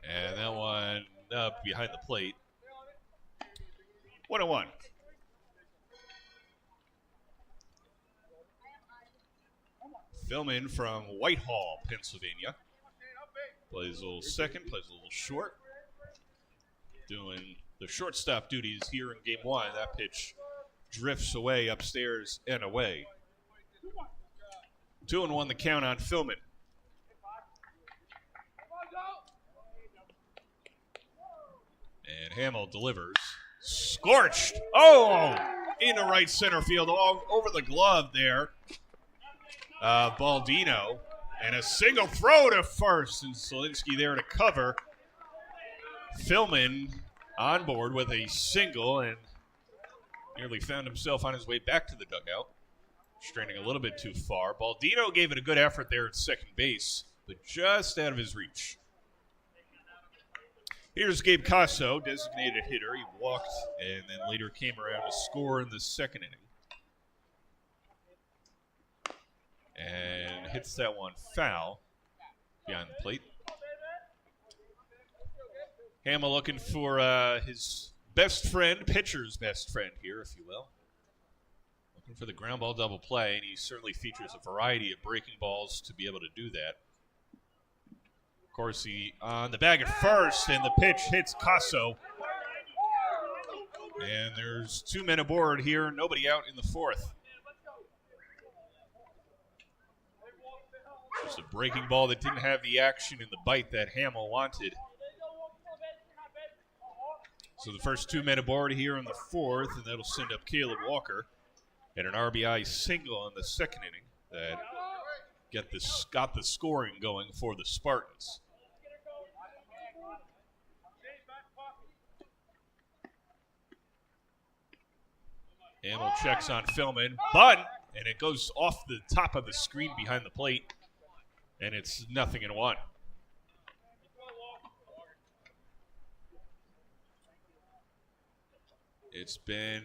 And that one up behind the plate. 1-1. Philman from Whitehall, Pennsylvania. Plays a little second, plays a little short. Doing the shortstop duties here in game one. That pitch drifts away upstairs and away. 2-1 the count on Philman. And Hamill delivers. Scorched. Oh! Into right center field, all over the glove there. Baldino. And a single throw to first. And Solinsky there to cover. Philman on board with a single and nearly found himself on his way back to the dugout. Straining a little bit too far. Baldino gave it a good effort there at second base, but just out of his reach. Here's Gabe Costo, designated hitter. He walked and then later came around to score in the second inning. And hits that one foul behind the plate. Hamill looking for his best friend, pitcher's best friend here, if you will. Looking for the ground ball double play, and he certainly features a variety of breaking balls to be able to do that. Corsi on the bag at first, and the pitch hits Casso. And there's 2 men aboard here, nobody out in the fourth. Just a breaking ball that didn't have the action and the bite that Hamill wanted. So the first 2 men aboard here in the fourth, and that'll send up Caleb Walker. And an RBI single in the second inning that got the scoring going for the Spartans. Hamill checks on Philman, bunt, and it goes off the top of the screen behind the plate, and it's 0-1. It's been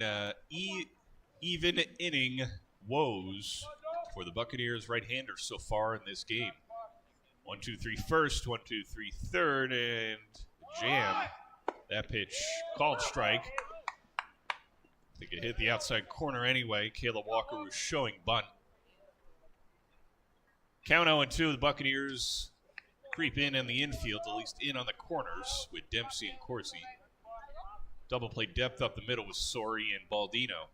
even inning woes for the Buccaneers right-handers so far in this game. 1-2-3 first, 1-2-3 third, and jam. That pitch called strike. I think it hit the outside corner anyway. Caleb Walker was showing bunt. Count 0-2. The Buccaneers creep in the infield, at least in on the corners with Dempsey and Corsi. Double play depth up the middle with Sori and Baldino.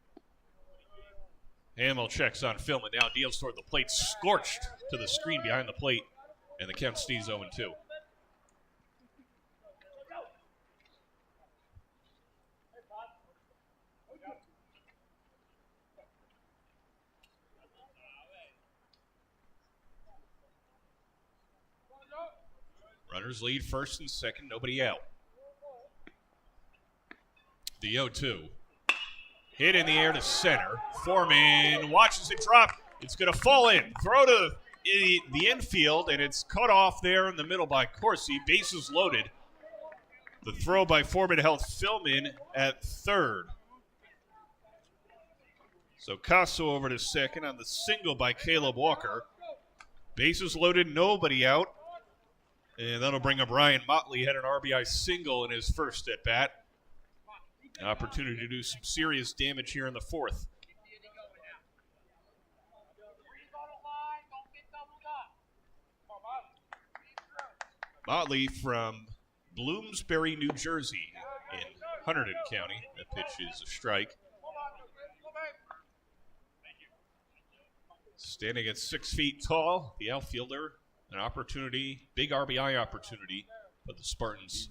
Hamill checks on Philman. Now deals toward the plate. Scorched to the screen behind the plate. And the count stays 0-2. Runners lead first and second. Nobody out. The 0-2. Hit in the air to center. Foreman watches it drop. It's going to fall in. Throw to the infield, and it's cut off there in the middle by Corsi. Bases loaded. The throw by Foreman held Philman at third. So Casso over to second on the single by Caleb Walker. Bases loaded, nobody out. And that'll bring up Ryan Motley. Had an RBI single in his first at bat. An opportunity to do some serious damage here in the fourth. Motley from Bloomsbury, New Jersey in Hunterdon County. That pitch is a strike. Standing at 6 feet tall, the outfielder, an opportunity, big RBI opportunity, but the Spartans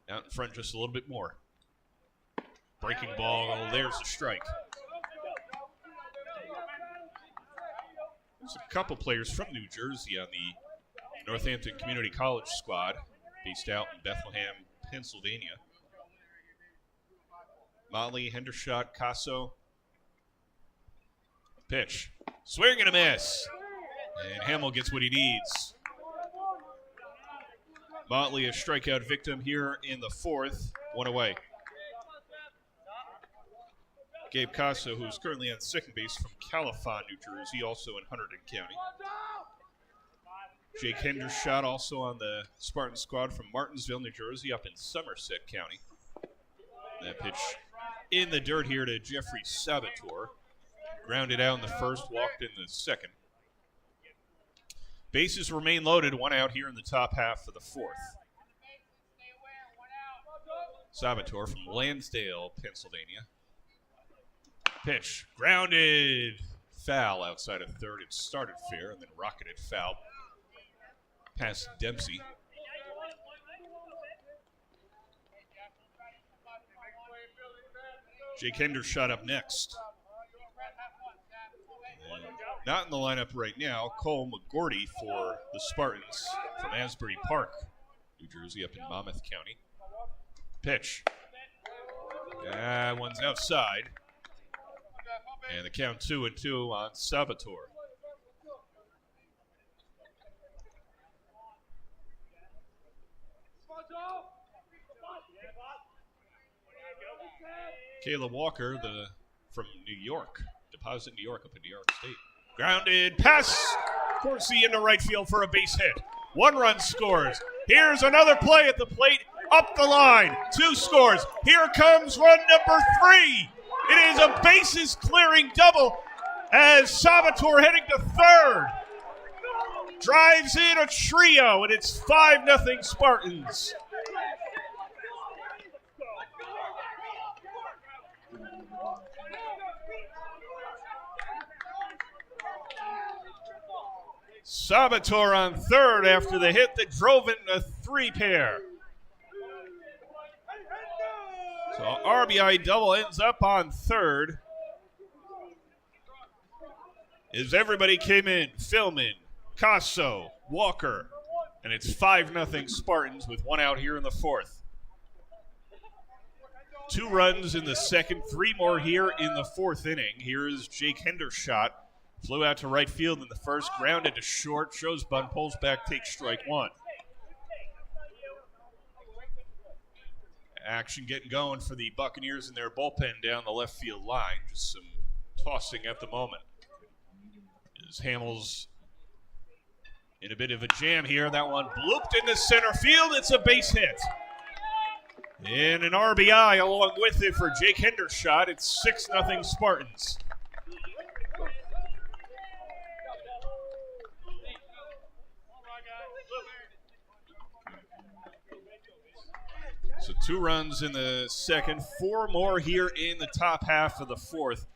out in front just a little bit more. Breaking ball, there's a strike. There's a couple players from New Jersey on the Northampton Community College squad, based out in Bethlehem, Pennsylvania. Motley, Hendershot, Casso. Pitch. Swing and a miss. And Hamill gets what he needs. Motley, a strikeout victim here in the fourth. One away. Gabe Casso, who's currently on second base from Califon, New Jersey, also in Hunterdon County. Jake Hendershot, also on the Spartan squad from Martinsville, New Jersey, up in Somerset County. That pitch in the dirt here to Jeffrey Sabator. Grounded out in the first, walked in the second. Bases remain loaded, one out here in the top half of the fourth. Sabator from Lansdale, Pennsylvania. Pitch, grounded, foul outside of third. It started fair and then rocketed foul past Dempsey. Jake Hendershot up next. And not in the lineup right now, Cole McGordy for the Spartans from Asbury Park, New Jersey, up in Monmouth County. Pitch. One's outside. And the count 2-2 on Sabator. Caleb Walker, from New York, Deposit New York up in New York State. Grounded pass, Corsi into right field for a base hit. One run scores. Here's another play at the plate, up the line. Two scores. Here comes run number 3. It is a bases clearing double as Sabator heading to third. Drives in a trio, and it's 5-0 Spartans. Sabator on third after the hit that drove in a 3-pair. So RBI double ends up on third. As everybody came in, Philman, Casso, Walker, and it's 5-0 Spartans with one out here in the fourth. 2 runs in the second, 3 more here in the fourth inning. Here is Jake Hendershot. Flew out to right field in the first, grounded to short, shows bunt, pulls back, takes strike one. Action getting going for the Buccaneers in their bullpen down the left field line. Just some tossing at the moment. As Hamill's in a bit of a jam here. That one blooped into center field. It's a base hit. And an RBI along with it for Jake Hendershot. It's 6-0 Spartans. So 2 runs in the second, 4 more here in the top half of the fourth.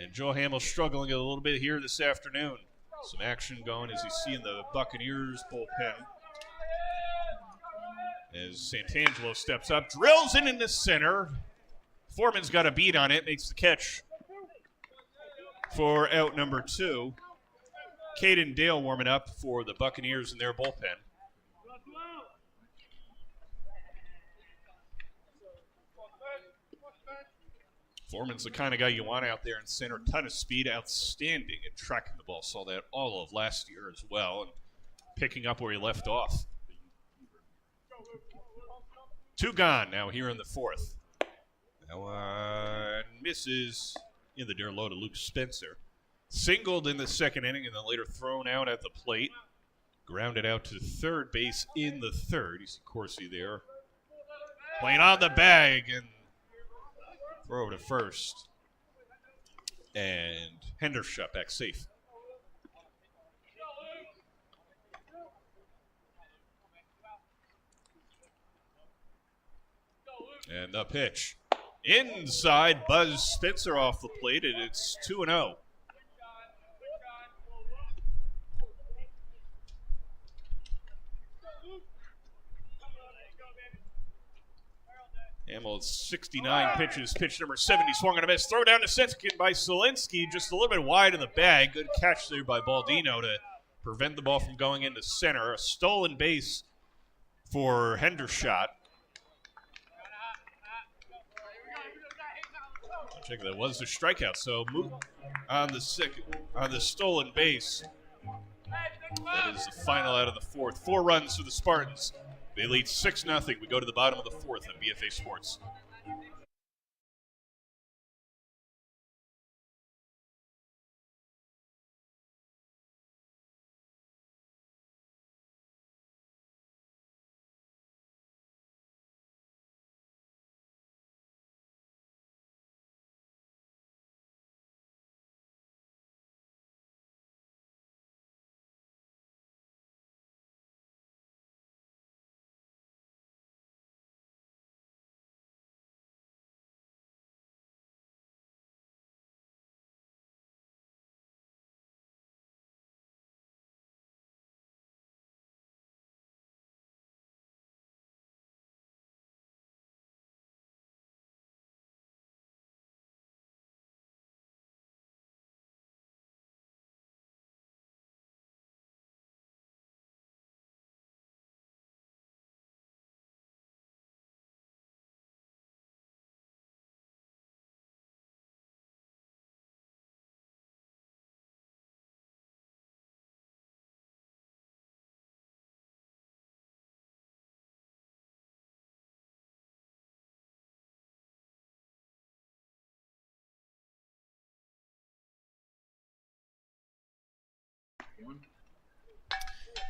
And Joe Hamill struggling a little bit here this afternoon. Some action going as you see in the Buccaneers bullpen. As Santangelo steps up, drills it into center. Foreman's got a beat on it, makes the catch for out number 2. Caden Dale warming up for the Buccaneers in their bullpen. Foreman's the kind of guy you want out there in center. Ton of speed, outstanding at tracking the ball. Saw that all of last year as well, and picking up where he left off. 2 gone now here in the fourth. That one misses in the dirt low to Luke Spencer. Singled in the second inning and then later thrown out at the plate. Grounded out to third base in the third. You see Corsi there. Playing on the bag and throw over to first. And Hendershot back safe. And the pitch. Inside, Buzz Spencer off the plate, and it's 2-0. Hamill 69 pitches. Pitch number 70, swung and a miss. Throw down to second by Solinsky, just a little bit wide of the bag. Good catch there by Baldino to prevent the ball from going into center. A stolen base for Hendershot. Check, that was the strikeout. So move on the stolen base. That is the final out of the fourth. 4 runs for the Spartans. They lead 6-0. We go to the bottom of the fourth on BFA Sports.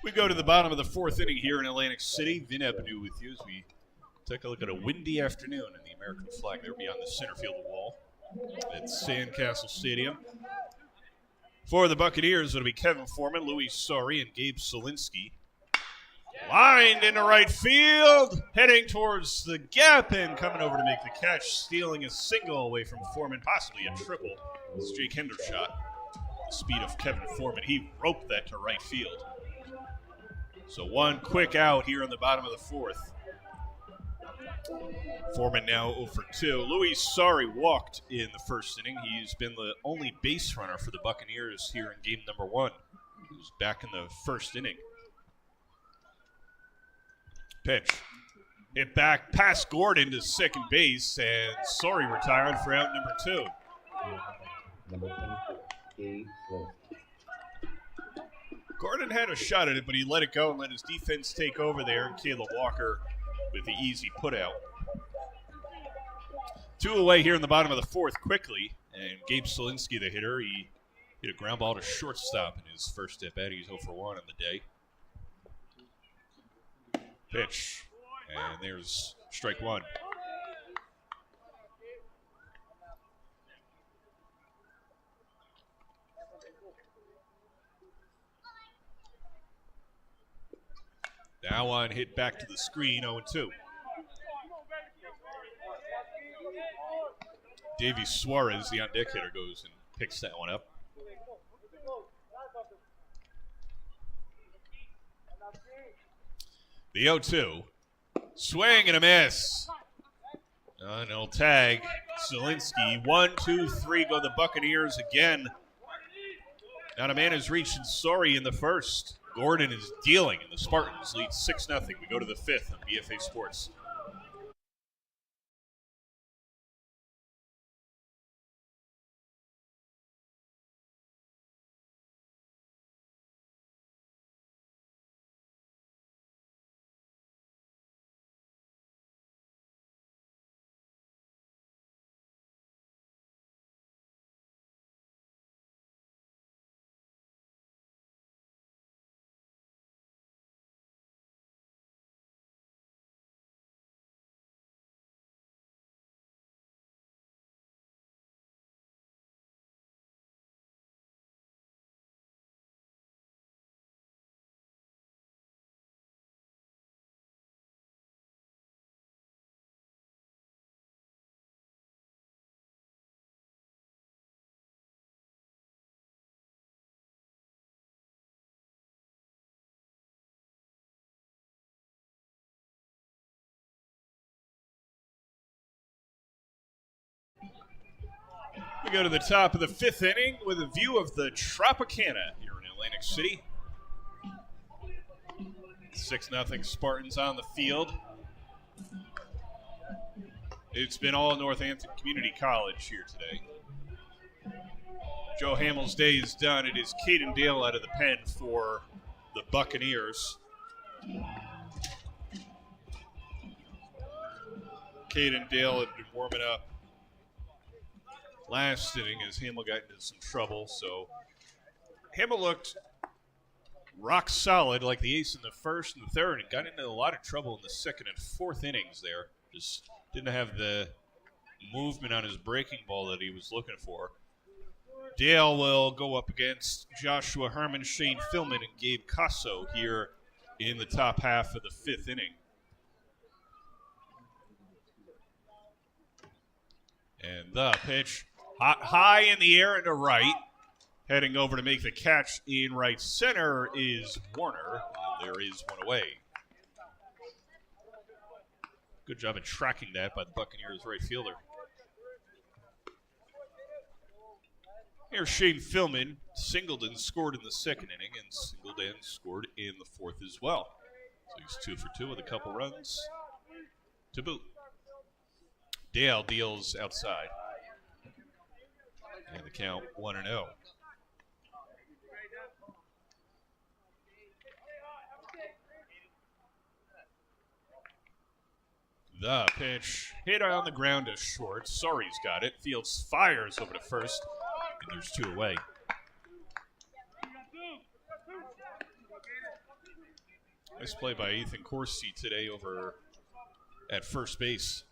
We go to the bottom of the fourth inning here in Atlantic City. Vin Abdu with you as we take a look at a windy afternoon in the American flag there beyond the center field wall at Sandcastle Stadium. For the Buccaneers, it'll be Kevin Foreman, Louis Sori, and Gabe Solinsky. Lined into right field, heading towards the gap and coming over to make the catch, stealing a single away from Foreman, possibly a triple. It's Jake Hendershot. The speed of Kevin Foreman. He roped that to right field. So one quick out here in the bottom of the fourth. Foreman now 0 for 2. Louis Sari walked in the first inning. He's been the only base runner for the Buccaneers here in game number 1. He was back in the first inning. Pitch. Hit back past Gordon to second base, and Sari retired for out number 2. Gordon had a shot at it, but he let it go and let his defense take over there, and Caleb Walker with the easy putout. 2 away here in the bottom of the fourth quickly, and Gabe Solinsky, the hitter, he hit a ground ball to shortstop in his first at-bat. He's 0 for 1 on the day. Pitch, and there's strike 1. Now on hit back to the screen, 0-2. Davey Suarez, the on-deck hitter, goes and picks that one up. The 0-2. Swing and a miss. No tag. Solinsky. 1, 2, 3 go the Buccaneers again. Not a man has reached Sori in the first. Gordon is dealing, and the Spartans lead 6-0. We go to the fifth on BFA Sports. We go to the top of the 5th inning with a view of the Tropicana here in Atlantic City. 6-0 Spartans on the field. It's been all Northampton Community College here today. Joe Hamill's day is done. It is Caden Dale out of the pen for the Buccaneers. Caden Dale had been warming up last inning as Hamill got into some trouble. So Hamill looked rock solid like the ace in the 1st and the 3rd and got into a lot of trouble in the 2nd and 4th innings there. Just didn't have the movement on his breaking ball that he was looking for. Dale will go up against Joshua Herman, Shane Philman, and Gabe Casso here in the top half of the 5th inning. And the pitch, high in the air and to right. Heading over to make the catch in right center is Warner. And there is one away. Good job of tracking that by the Buccaneers right fielder. Here's Shane Philman, singled and scored in the 2nd inning, and singled and scored in the 4th as well. So he's 2 for 2 with a couple runs to boot. Dale deals outside. And the count 1-0. The pitch hit on the ground to short. Sorry's got it. Fields fires over to first, and there's 2 away. Nice play by Ethan Corsi today over at first base.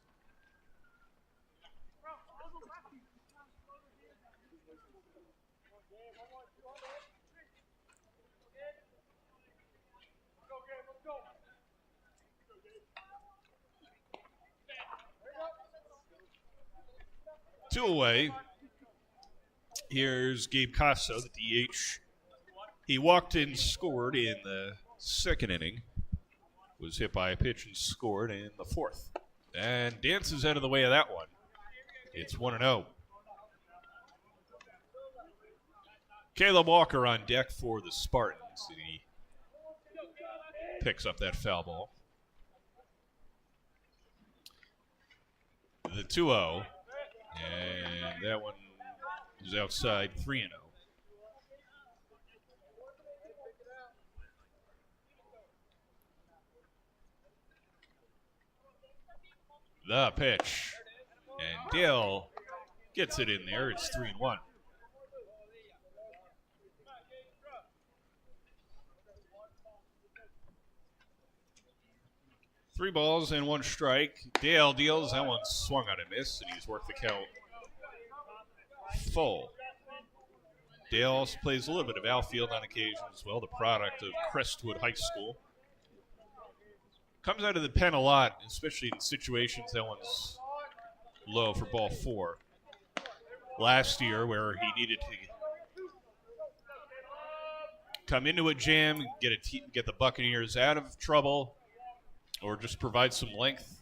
Two away. Here's Gabe Casso, the DH. He walked in, scored in the 2nd inning. Was hit by a pitch and scored in the 4th. And dances out of the way of that one. It's 1-0. Caleb Walker on deck for the Spartans. And he picks up that foul ball. The 2-0. And that one is outside, 3-0. The pitch. And Dale gets it in there. It's 3-1. Three balls and 1 strike. Dale deals. That one swung on a miss, and he's worked the count full. Dale also plays a little bit of outfield on occasion as well, the product of Crestwood High School. Comes out of the pen a lot, especially in situations that one's low for ball 4. Last year, where he needed to come into a jam, get the Buccaneers out of trouble, or just provide some length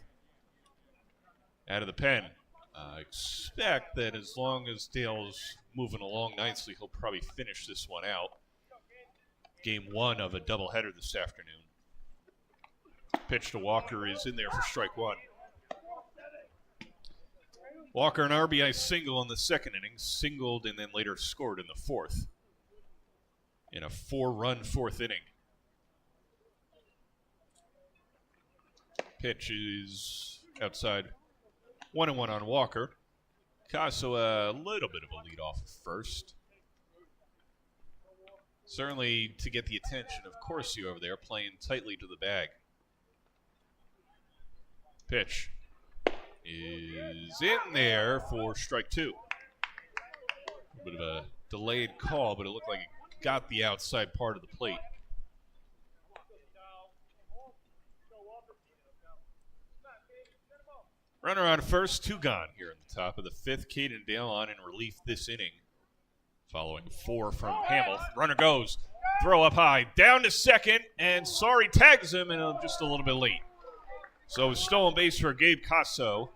out of the pen. I expect that as long as Dale's moving along nicely, he'll probably finish this one out. Game 1 of a doubleheader this afternoon. Pitch to Walker is in there for strike 1. Walker an RBI single in the 2nd inning, singled and then later scored in the 4th. In a 4-run 4th inning. Pitch is outside. 1-1 on Walker. Casso a little bit of a lead off at first. Certainly to get the attention of Corsi over there, playing tightly to the bag. Pitch is in there for strike 2. A bit of a delayed call, but it looked like it got the outside part of the plate. Runner on first, 2 gone here in the top of the 5th. Caden Dale on in relief this inning. Following 4 from Hamill. Runner goes. Throw up high. Down to 2nd, and Sorry tags him, and just a little bit late. So stolen base for Gabe Casso.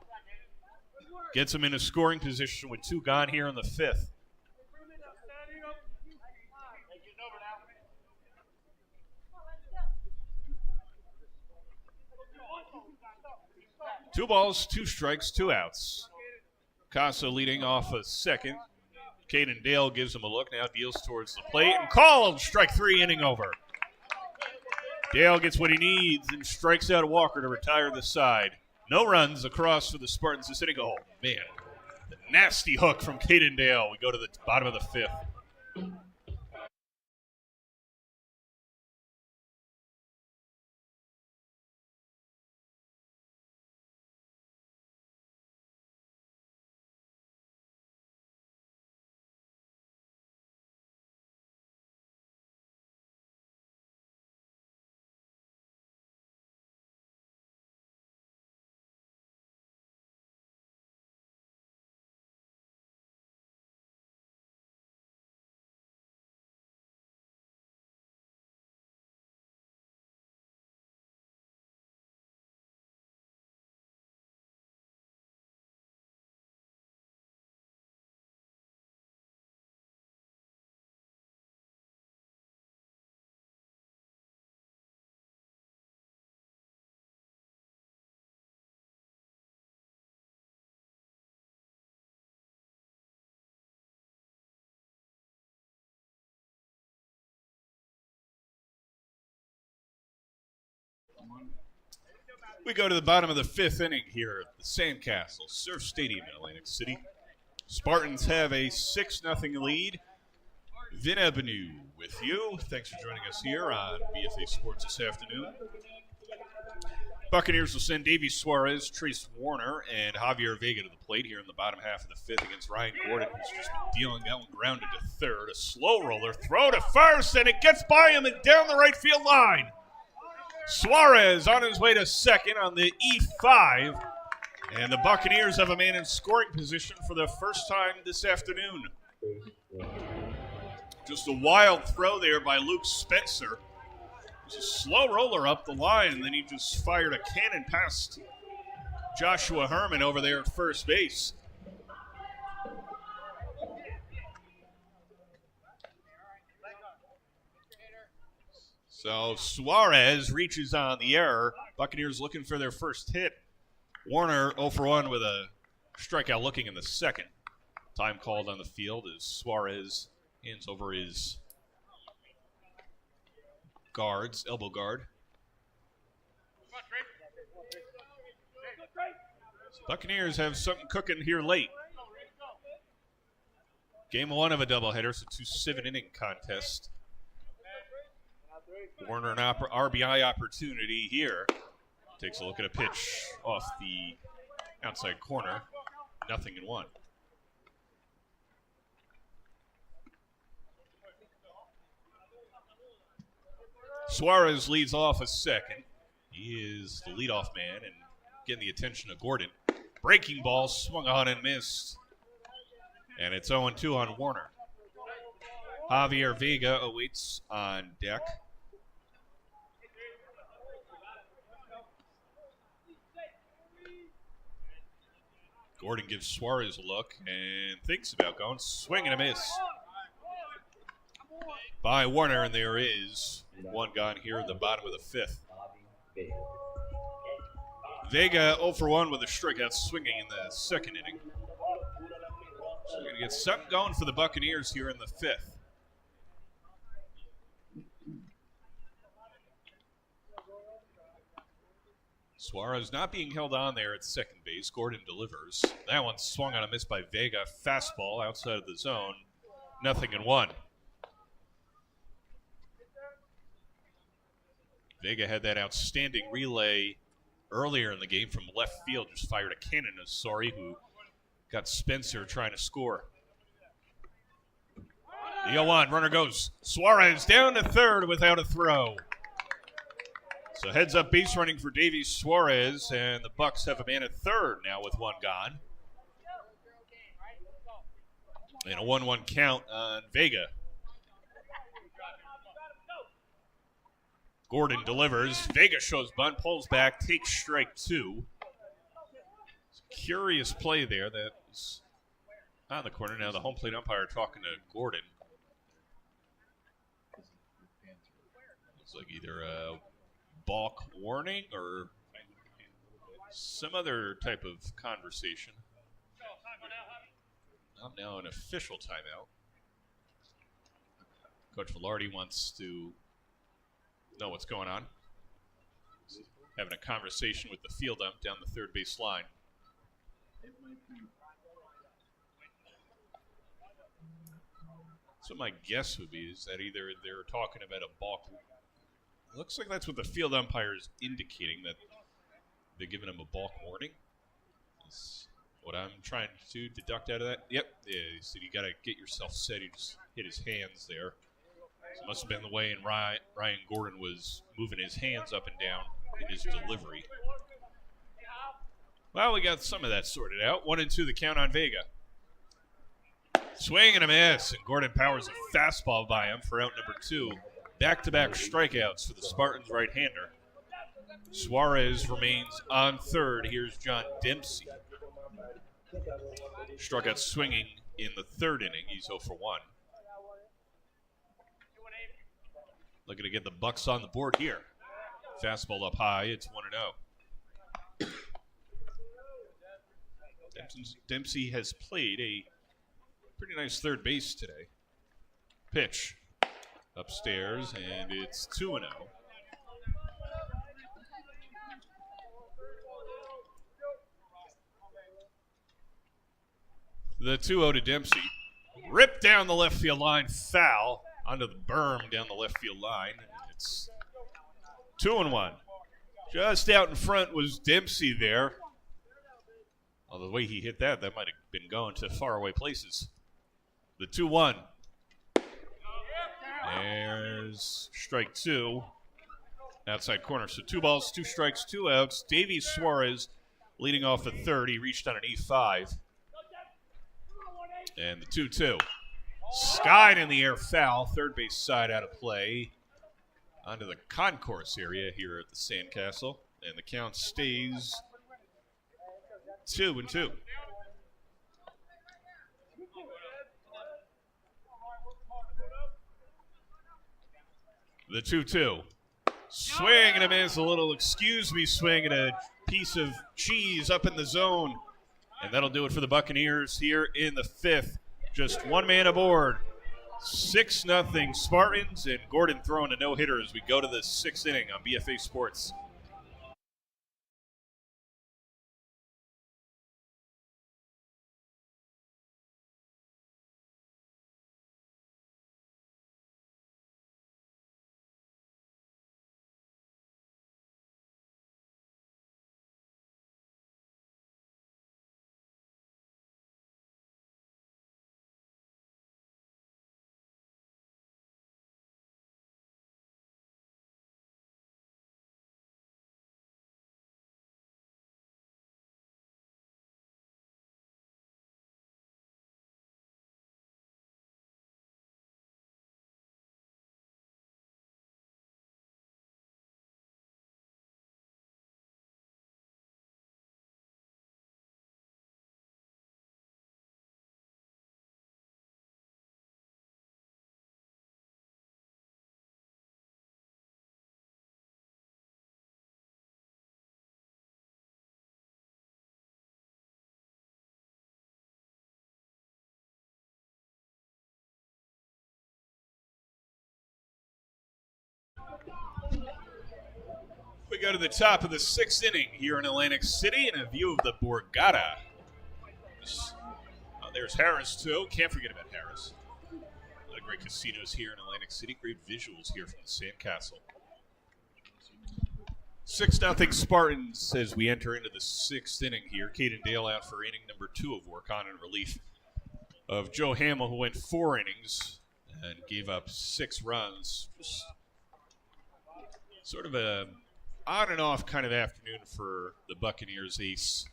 Gets him in a scoring position with 2 gone here in the 5th. Two balls, 2 strikes, 2 outs. Casa leading off a second. Caden Dale gives him a look, now deals towards the plate, and called. Strike 3, inning over. Dale gets what he needs and strikes out Walker to retire the side. No runs across for the Spartans this inning. Oh, man. The nasty hook from Caden Dale. We go to the bottom of the 5th. We go to the bottom of the 5th inning here at the Sandcastle, Surf Stadium in Atlantic City. Spartans have a 6-0 lead. Vin Ebenu with you. Thanks for joining us here on BFA Sports this afternoon. Buccaneers will send Davey Suarez, Trace Warner, and Javier Vega to the plate here in the bottom half of the 5th against Ryan Gordon, who's just been dealing that one grounded to third. A slow roller, throw to first, and it gets by him and down the right field line. Suarez on his way to second on the E5, and the Buccaneers have a man in scoring position for the first time this afternoon. Just a wild throw there by Luke Spencer. It was a slow roller up the line, and then he just fired a cannon past Joshua Herman over there at first base. So Suarez reaches on the error. Buccaneers looking for their first hit. Warner 0 for 1 with a strikeout looking in the 2nd. Time called on the field as Suarez hands over his guards, elbow guard. Buccaneers have something cooking here late. Game 1 of a doubleheader, so 2 7-inning contest. Warner an RBI opportunity here. Takes a look at a pitch off the outside corner. 0-1. Suarez leads off a second. He is the leadoff man and getting the attention of Gordon. Breaking ball swung on and missed. And it's 0-2 on Warner. Javier Vega awaits on deck. Gordon gives Suarez a look and thinks about going. Swing and a miss by Warner, and there is 1 gone here in the bottom of the 5th. Vega 0 for 1 with a strikeout swinging in the 2nd inning. So we're going to get something going for the Buccaneers here in the 5th. Suarez not being held on there at second base. Gordon delivers. That one swung on a miss by Vega. Fastball outside of the zone. 0-1. Vega had that outstanding relay earlier in the game from left field. Just fired a cannon to Sori, who got Spencer trying to score. The 0-1, runner goes. Suarez down to third without a throw. So heads up base running for Davey Suarez, and the Bucks have a man at third now with 1 gone. And a 1-1 count on Vega. Gordon delivers. Vega shows bunt, pulls back, takes strike 2. Curious play there. That's on the corner. Now the home plate umpire talking to Gordon. It's like either a balk warning or some other type of conversation. Now an official timeout. Coach Velarde wants to know what's going on. He's having a conversation with the field ump down the third base line. So my guess would be is that either they're talking about a balk. Looks like that's what the field umpire is indicating, that they're giving him a balk warning. That's what I'm trying to deduct out of that. Yep, yeah, he said you got to get yourself set. He just hit his hands there. So it must have been the way Ryan Gordon was moving his hands up and down in his delivery. Well, we got some of that sorted out. 1-2 the count on Vega. Swing and a miss, and Gordon powers a fastball by him for out number 2. Back-to-back strikeouts for the Spartans right-hander. Suarez remains on third. Here's John Dempsey. Struck out swinging in the third inning. He's 0 for 1. Looking to get the Bucks on the board here. Fastball up high. It's 1-0. Dempsey has played a pretty nice third base today. Pitch upstairs, and it's 2-0. The 2-0 to Dempsey. Ripped down the left field line, foul onto the berm down the left field line. It's 2-1. Just out in front was Dempsey there. Well, the way he hit that might have been going to faraway places. The 2-1. There's strike 2. Outside corner. So 2 balls, 2 strikes, 2 outs. Davey Suarez leading off the third. He reached on an E5. And the 2-2. Skied in the air foul. Third base side out of play. Onto the concourse area here at the Sandcastle. And the count stays 2-2. The 2-2. Swing and a miss. A little excuse me swing and a piece of cheese up in the zone. And that'll do it for the Buccaneers here in the 5th. Just one man aboard. 6-0 Spartans, and Gordon throwing a no-hitter as we go to the 6th inning on BFA Sports. We go to the top of the 6th inning here in Atlantic City and a view of the Borgata. There's Harris, too. Can't forget about Harris. A lot of great casinos here in Atlantic City. Great visuals here from the Sandcastle. 6-0 Spartans as we enter into the 6th inning here. Caden Dale out for inning number 2 of work on in relief of Joe Hamill, who went 4 innings and gave up 6 runs. Just sort of a on and off kind of afternoon for the Buccaneers ace.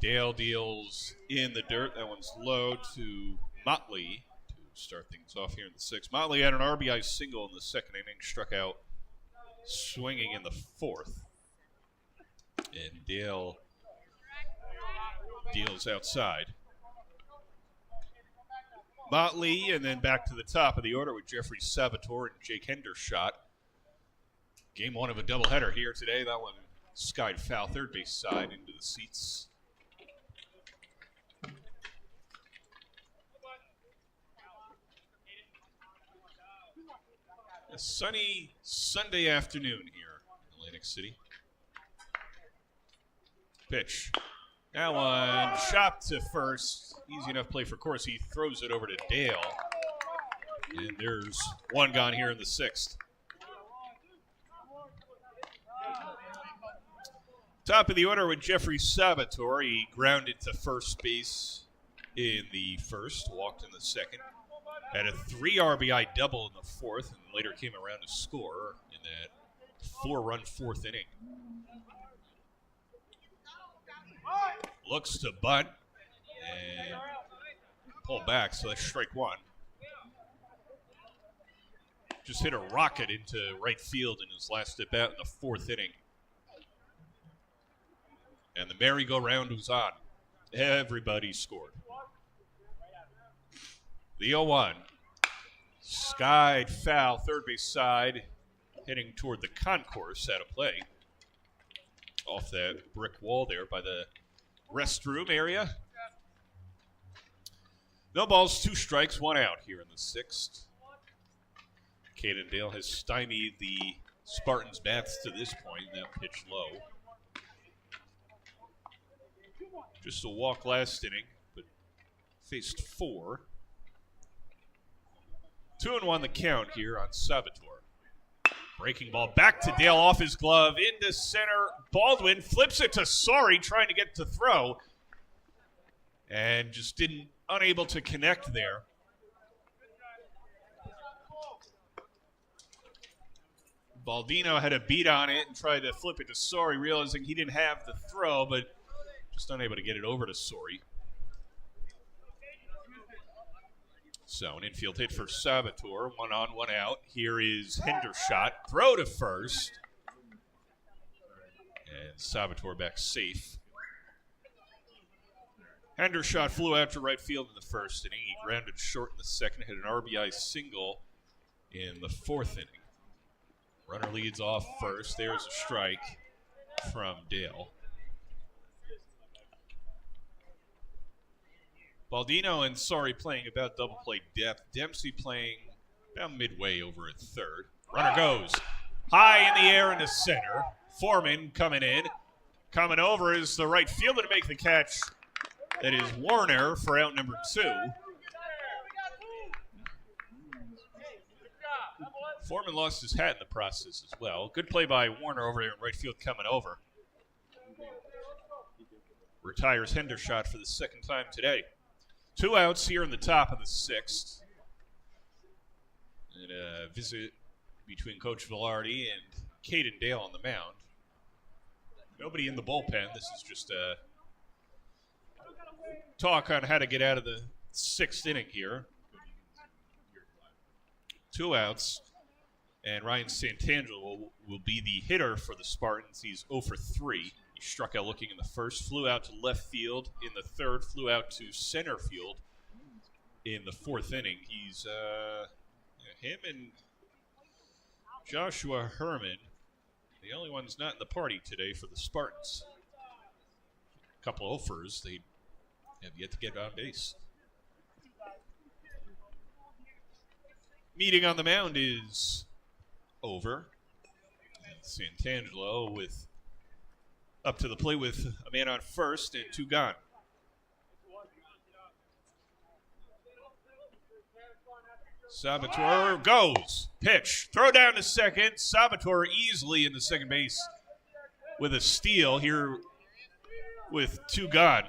Dale deals in the dirt. That one's low to Motley to start things off here in the 6th. Motley had an RBI single in the 2nd inning, struck out swinging in the 4th. And Dale Deals outside. Motley, and then back to the top of the order with Jeffrey Sabator and Jake Hendershot. Game one of a doubleheader here today. That one skied foul, third base side into the seats. A sunny Sunday afternoon here in Atlantic City. Pitch. That one chopped to first. Easy enough play for Corsi. He throws it over to Dale. And there's one gone here in the sixth. Top of the order with Jeffrey Sabator. He grounded to first base in the first, walked in the second. Had a 3 RBI double in the fourth, and later came around to score in that 4-run fourth inning. Looks to bunt and pull back, so that's strike one. Just hit a rocket into right field in his last at bat in the fourth inning. And the merry-go-round was on. Everybody scored. The 0-1. Skied foul, third base side, heading toward the concourse out of play. Off that brick wall there by the restroom area. No balls, 2 strikes, 1 out here in the sixth. Caden Dale has stymied the Spartans' bats to this point. That pitch low. Just a walk last inning, but faced 4. 2-1 the count here on Sabator. Breaking ball back to Dale off his glove into center. Baldwin flips it to Sori, trying to get to throw, and just unable to connect there. Baldino had a beat on it and tried to flip it to Sori, realizing he didn't have the throw, but just unable to get it over to Sori. So an infield hit for Sabator, 1 on, 1 out. Here is Hendershot, throw to first. And Sabator back safe. Hendershot flew out to right field in the first inning. He grounded short in the second, hit an RBI single in the fourth inning. Runner leads off first. There's a strike from Dale. Baldino and Sori playing about double play depth. Dempsey playing about midway over at third. Runner goes high in the air into center. Foreman coming in. Coming over is the right fielder to make the catch. That is Warner for out number 2. Foreman lost his hat in the process as well. Good play by Warner over there in right field coming over. Retires Hendershot for the second time today. 2 outs here in the top of the sixth. And a visit between Coach Velarde and Caden Dale on the mound. Nobody in the bullpen. This is just a talk on how to get out of the sixth inning here. 2 outs. And Ryan Santangelo will be the hitter for the Spartans. He's 0 for 3. He struck out looking in the first, flew out to left field in the third, flew out to center field in the fourth inning. He's him and Joshua Herman, the only ones not in the party today for the Spartans. A couple of offers. They have yet to get on base. Meeting on the mound is over. And Santangelo with up to the plate with a man on first and 2 gone. Sabator goes. Pitch. Throw down to second. Sabator easily into second base with a steal here with 2 gone.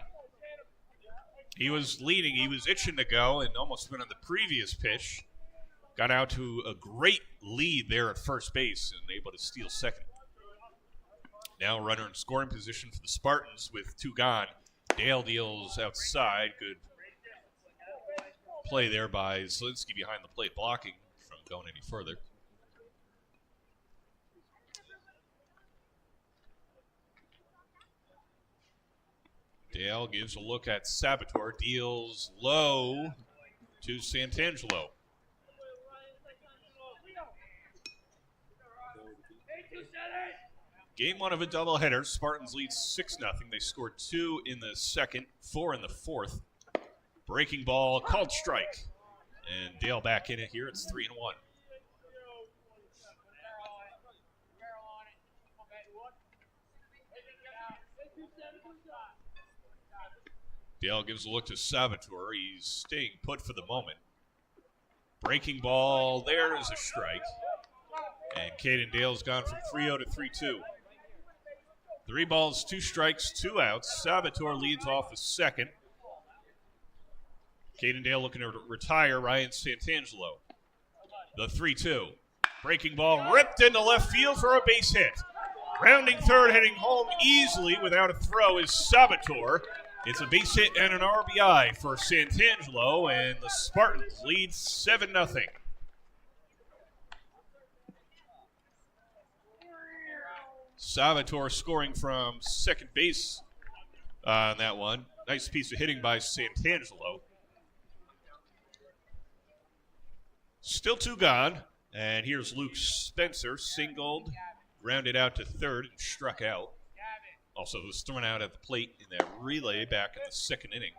He was leading. He was itching to go and almost went on the previous pitch. Got out to a great lead there at first base and able to steal second. Now runner in scoring position for the Spartans with 2 gone. Dale deals outside. Good play there by Zielinski behind the plate, blocking from going any further. Dale gives a look at Sabator, deals low to Santangelo. Game one of a doubleheader. Spartans lead 6-0. They scored 2 in the second, 4 in the fourth. Breaking ball, called strike. And Dale back in it here. It's 3-1. Dale gives a look to Sabator. He's staying put for the moment. Breaking ball, there is a strike. And Caden Dale's gone from 3-0 to 3-2. 3 balls, 2 strikes, 2 outs. Sabator leads off the second. Caden Dale looking to retire Ryan Santangelo. The 3-2. Breaking ball ripped into left field for a base hit. Rounding third, heading home easily without a throw is Sabator. It's a base hit and an RBI for Santangelo, and the Spartans lead 7-0. Sabator scoring from second base on that one. Nice piece of hitting by Santangelo. Still 2 gone, and here's Luke Spencer, singled, rounded out to third, and struck out. Also was thrown out at the plate in that relay back in the second inning.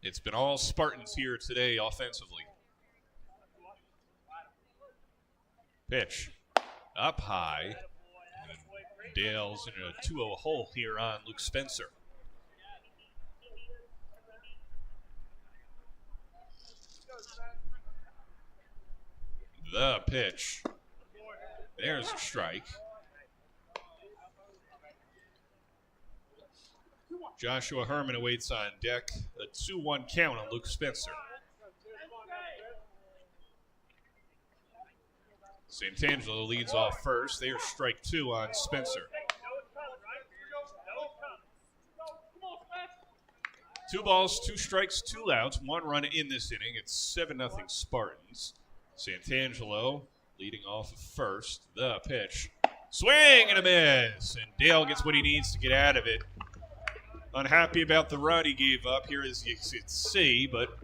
It's been all Spartans here today offensively. Pitch up high. And Dale's in a 2-0 hole here on Luke Spencer. The pitch. There's a strike. Joshua Herman awaits on deck. A 2-1 count on Luke Spencer. Santangelo leads off first. There's strike 2 on Spencer. 2 balls, 2 strikes, 2 outs. 1 run in this inning. It's 7-0 Spartans. Santangelo leading off of first. The pitch. Swing and a miss. And Dale gets what he needs to get out of it. Unhappy about the run he gave up here, as you can see, but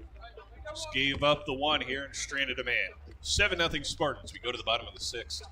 just gave up the 1 here and stranded a man. 7-0 Spartans. We go to the bottom of the 6th.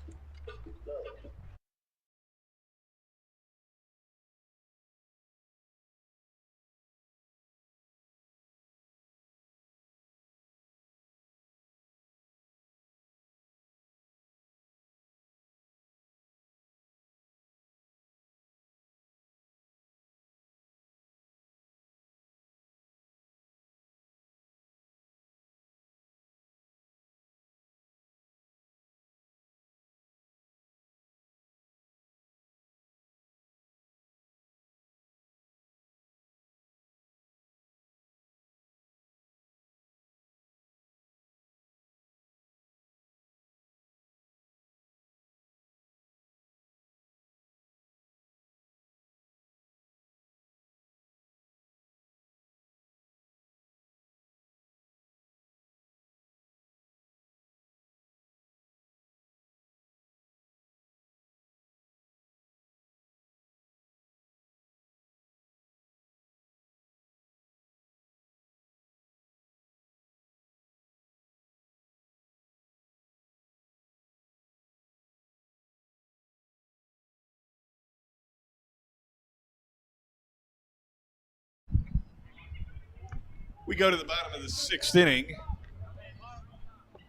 We go to the bottom of the 6th inning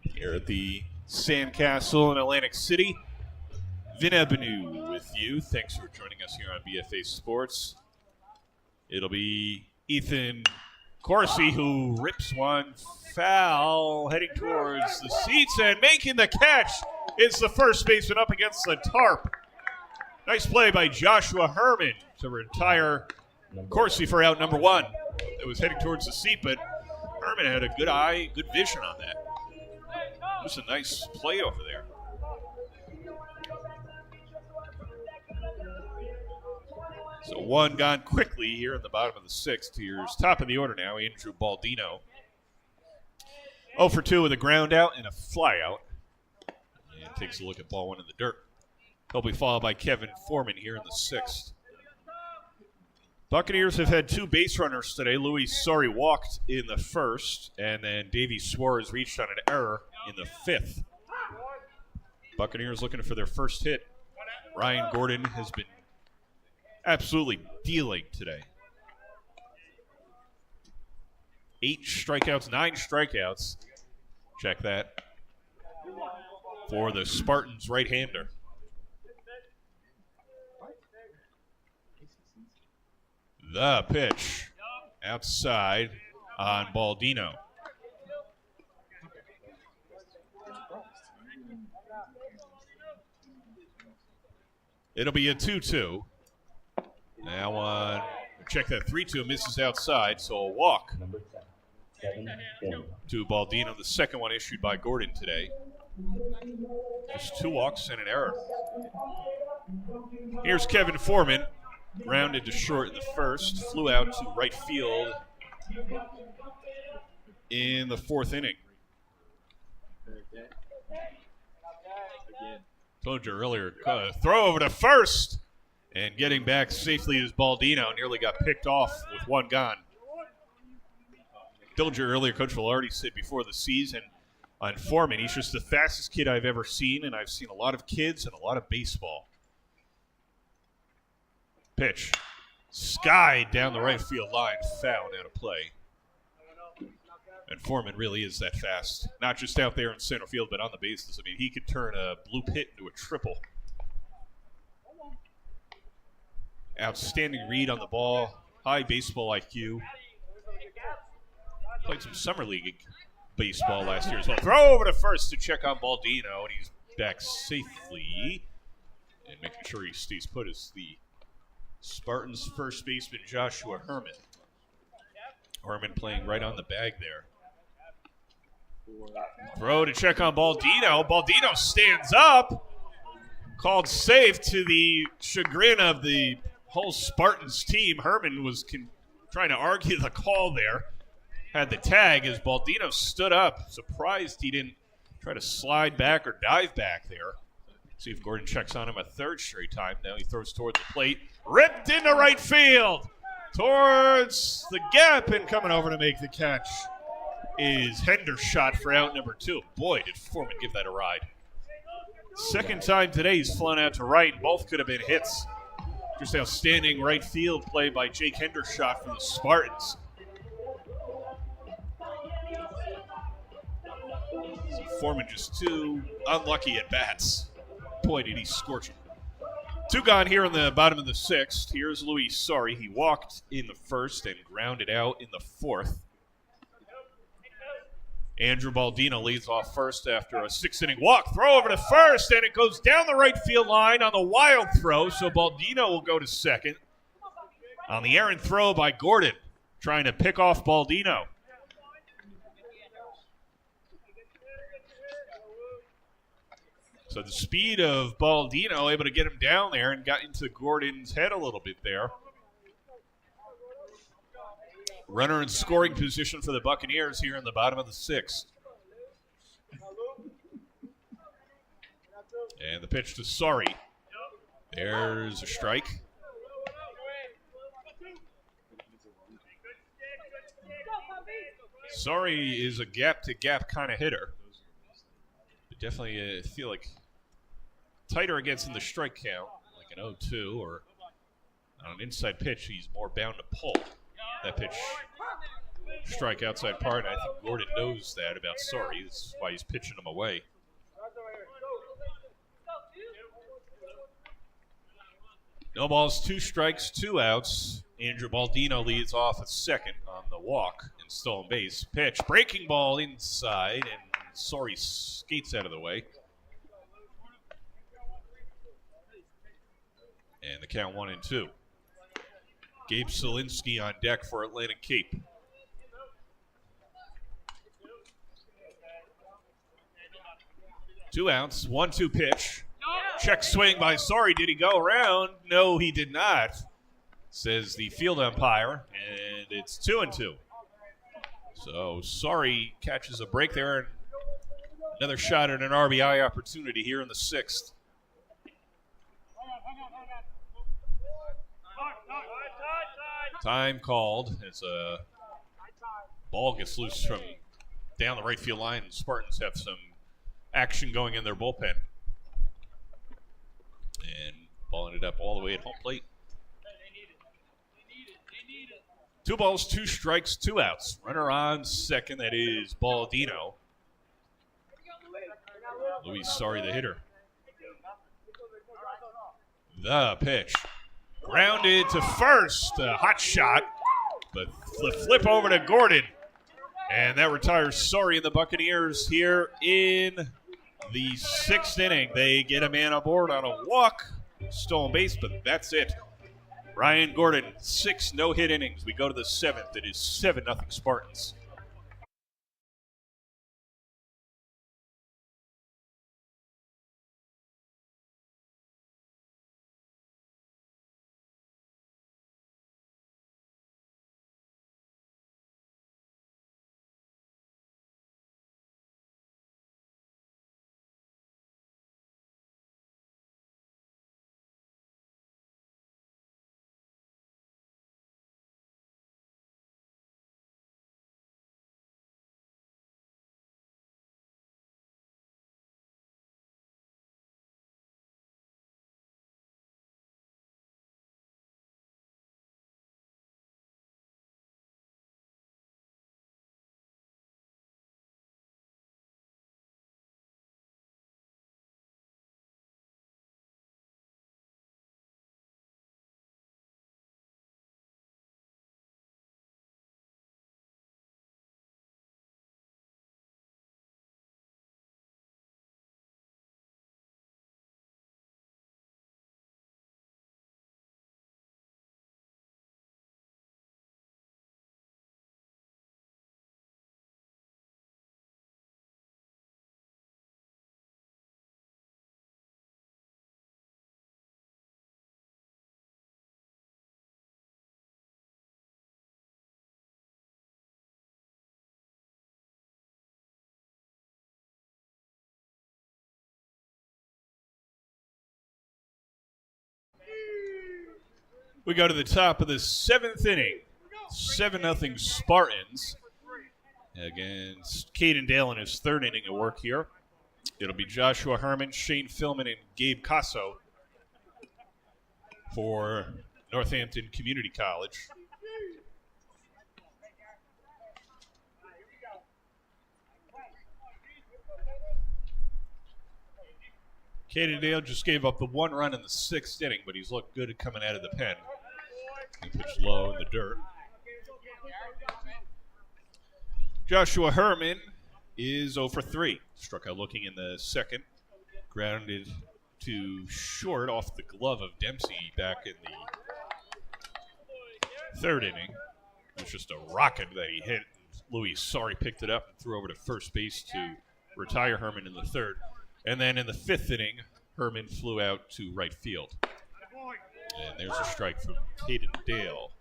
here at the Sandcastle in Atlantic City. Vin Ebenu with you. Thanks for joining us here on BFA Sports. It'll be Ethan Corsi who rips one foul, heading towards the seats and making the catch. It's the first baseman up against the tarp. Nice play by Joshua Herman to retire Corsi for out number 1. It was heading towards the seat, but Herman had a good eye, good vision on that. It was a nice play over there. So 1 gone quickly here in the bottom of the 6th. Here's top of the order now, Andrew Baldino. 0 for 2 with a ground out and a fly out. And takes a look at ball 1 in the dirt. He'll be followed by Kevin Foreman here in the 6th. Buccaneers have had 2 base runners today. Louis Sorry walked in the 1st, and then Davey Suarez reached on an error in the 5th. Buccaneers looking for their first hit. Ryan Gordon has been absolutely dealing today. 8 strikeouts, 9 strikeouts. Check that. For the Spartans right-hander. The pitch outside on Baldino. It'll be a 2-2. Now check that 3-2 misses outside, so a walk to Baldino. The second one issued by Gordon today. Just 2 walks and an error. Here's Kevin Foreman. Grounded to short in the 1st, flew out to right field in the 4th inning. Told you earlier, throw over to first, and getting back safely is Baldino. Nearly got picked off with 1 gone. Told you earlier, Coach Velarde said before the season on Foreman, he's just the fastest kid I've ever seen, and I've seen a lot of kids and a lot of baseball. Pitch. Skied down the right field line, foul out of play. And Foreman really is that fast. Not just out there in center field, but on the bases. I mean, he could turn a blue hit into a triple. Outstanding read on the ball. High baseball IQ. Played some summer league baseball last year as well. Throw over to first to check on Baldino, and he's back safely. And making sure he stays put is the Spartans first baseman Joshua Herman. Herman playing right on the bag there. Throw to check on Baldino. Baldino stands up. Called safe to the chagrin of the whole Spartans team. Herman was trying to argue the call there. Had the tag as Baldino stood up. Surprised he didn't try to slide back or dive back there. See if Gordon checks on him a 3rd straight time. Now he throws towards the plate. Ripped into right field. Towards the gap, and coming over to make the catch is Hendershot for out number 2. Boy, did Foreman give that a ride. Second time today he's flown out to right. Both could have been hits. Just outstanding right field play by Jake Hendershot for the Spartans. So Foreman just 2 unlucky at bats. Boy, did he scorch him. 2 gone here in the bottom of the 6th. Here's Louis Sorry. He walked in the 1st and grounded out in the 4th. Andrew Baldino leads off first after a 6-inning walk. Throw over to first, and it goes down the right field line on the wild throw, so Baldino will go to second. On the errant throw by Gordon, trying to pick off Baldino. So the speed of Baldino able to get him down there and got into Gordon's head a little bit there. Runner in scoring position for the Buccaneers here in the bottom of the 6th. And the pitch to Sorry. There's a strike. Sorry is a gap-to-gap kind of hitter. But definitely feel like tighter against in the strike count, like an 0-2, or on an inside pitch, he's more bound to pull. That pitch, strike outside part, and I think Gordon knows that about Sorry. That's why he's pitching him away. No balls, 2 strikes, 2 outs. Andrew Baldino leads off at second on the walk and stolen base. Pitch, breaking ball inside, and Sorry skates out of the way. And the count 1-2. Gabe Selinski on deck for Atlantic Cape. Two outs, 1-2 pitch. Check swing by Sorry. Did he go around? No, he did not, says the field umpire, and it's 2-2. So Sorry catches a break there, and another shot at an RBI opportunity here in the 6th. Time called as a ball gets loose from down the right field line. Spartans have some action going in their bullpen. And ball ended up all the way at home plate. 2 balls, 2 strikes, 2 outs. Runner on second, that is Baldino. Luis Sari, the hitter. The pitch. Grounded to first. A hot shot. But flip over to Gordon. And that retires Sari and the Buccaneers here in the 6th inning. They get a man aboard on a walk. Stolen base, but that's it. Ryan Gordon, 6 no-hit innings. We go to the 7th. It is 7-0 Spartans. We go to the top of the 7th inning. 7-0 Spartans against Caden Dale in his 3rd inning of work here. It'll be Joshua Herman, Shane Philman, and Gabe Casso for Northampton Community College. Caden Dale just gave up the 1 run in the 6th inning, but he's looked good at coming out of the pen. He pitched low in the dirt. Joshua Herman is 0 for 3. Struck out looking in the 2nd. Grounded to short off the glove of Dempsey back in the 3rd inning. It was just a rocket that he hit. Luis Sari picked it up and threw over to first base to retire Herman in the 3rd. And then in the 5th inning, Herman flew out to right field. And there's a strike from Caden Dale.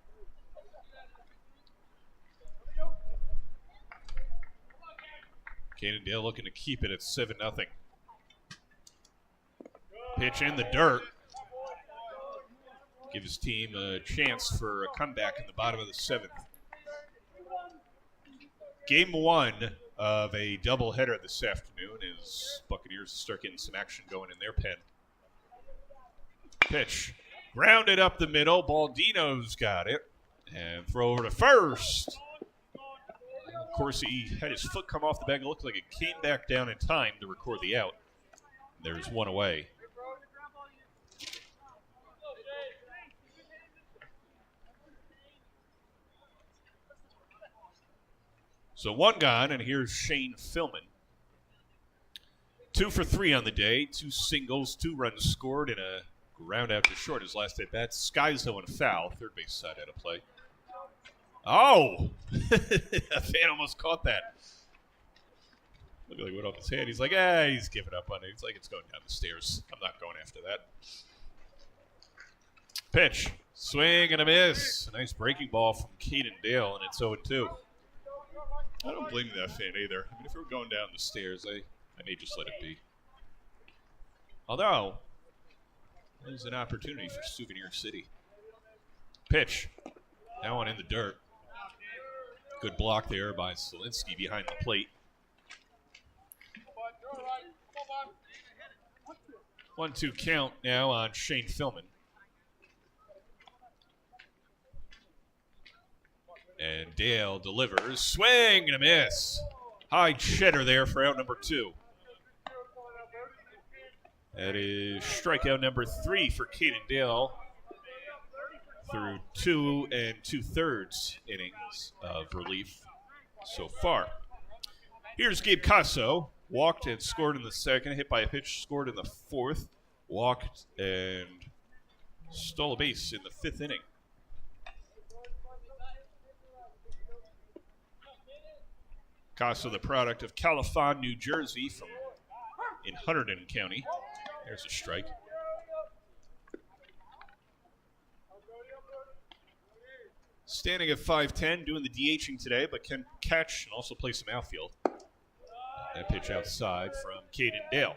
Caden Dale looking to keep it at 7-0. Pitch in the dirt. Give his team a chance for a comeback in the bottom of the 7th. Game 1 of a doubleheader this afternoon as Buccaneers start getting some action going in their pen. Pitch. Grounded up the middle. Baldino's got it. And throw over to first. Of course, he had his foot come off the bag. It looked like it came back down in time to record the out. There's 1 away. So 1 gone, and here's Shane Philman. 2 for 3 on the day. 2 singles, 2 runs scored, and a ground out to short his last at bat. Skyzo and a foul. Third base side had a play. Oh! A fan almost caught that. Looked like it went off his head. He's like, he's giving up on it. He's like, it's going down the stairs. I'm not going after that. Pitch. Swing and a miss. A nice breaking ball from Caden Dale, and it's 0-2. I don't blame that fan either. I mean, if we were going down the stairs, I may just let it be. Although, There's an opportunity for Souvenir City. Pitch. That one in the dirt. Good block there by Selinsky behind the plate. 1-2 count now on Shane Philman. And Dale delivers. Swing and a miss. High cheddar there for out number 2. That is strikeout number 3 for Caden Dale through 2 2/3 innings of relief so far. Here's Gabe Casso. Walked and scored in the second. Hit by a pitch, scored in the 4th. Walked and stole a base in the 5th inning. Casso, the product of Califon, New Jersey, from in Hunterdon County. There's a strike. Standing at 5'10", doing the DHing today, but can catch and also play some outfield. That pitch outside from Caden Dale.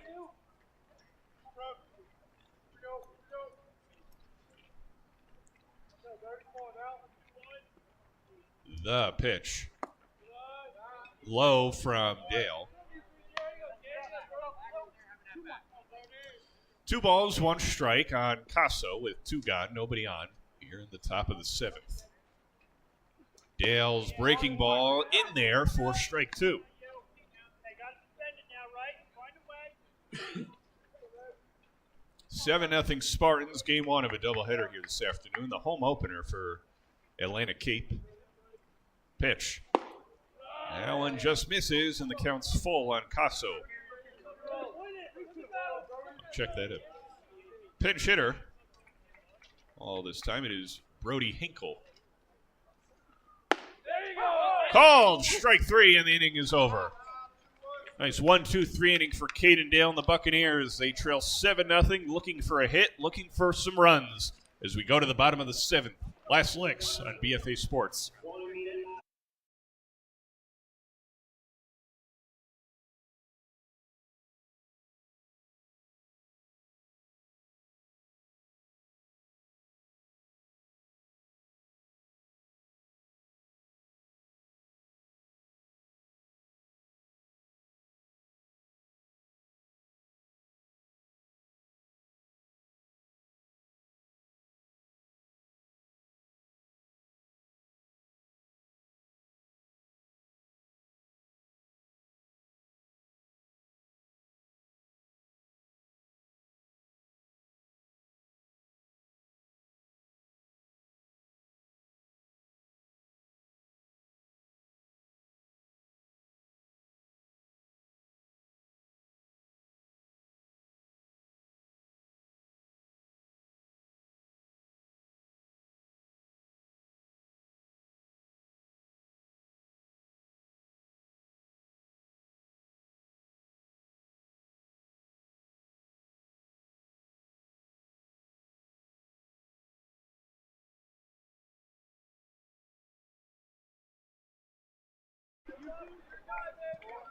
The pitch. Low from Dale. 2 balls, 1 strike on Casso with 2 gone, nobody on here in the top of the 7th. Dale's breaking ball in there for strike 2. 7-0 Spartans, game 1 of a doubleheader here this afternoon. The home opener for Atlantic Cape. Pitch. That one just misses, and the count's full on Casso. Check that out. Pinch hitter. All this time it is Brody Hinkle. Called strike 3, and the inning is over. Nice 1-2-3 inning for Caden Dale and the Buccaneers. They trail 7-0, looking for a hit, looking for some runs as we go to the bottom of the 7th. Last licks on BFA Sports.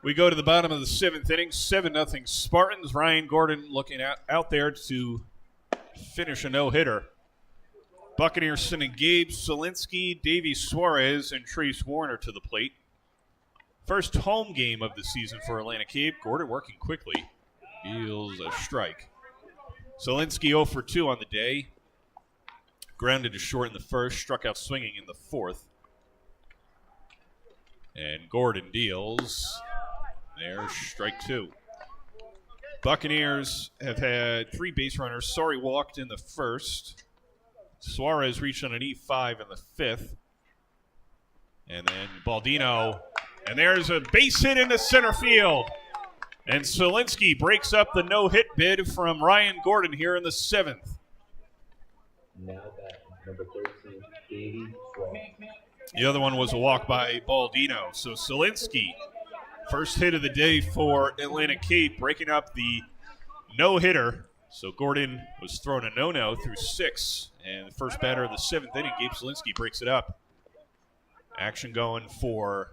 We go to the bottom of the 7th inning, 7-0 Spartans. Ryan Gordon looking out there to finish a no-hitter. Buccaneers sending Gabe Selinsky, Davey Suarez, and Trace Warner to the plate. First home game of the season for Atlantic Cape. Gordon working quickly. Deals a strike. Selinsky 0 for 2 on the day. Grounded to short in the 1st, struck out swinging in the 4th. And Gordon deals. There's strike 2. Buccaneers have had 3 base runners. Sorry walked in the 1st. Suarez reached on an E5 in the 5th. And then Baldino. And there's a base hit into center field. And Selinsky breaks up the no-hit bid from Ryan Gordon here in the 7th. Now back, number 13, Davey Suarez. The other one was a walk by Baldino. So Selinsky, first hit of the day for Atlantic Cape, breaking up the no-hitter. So Gordon was thrown a no-no through 6. And the first batter of the 7th inning, Gabe Selinsky breaks it up. Action going for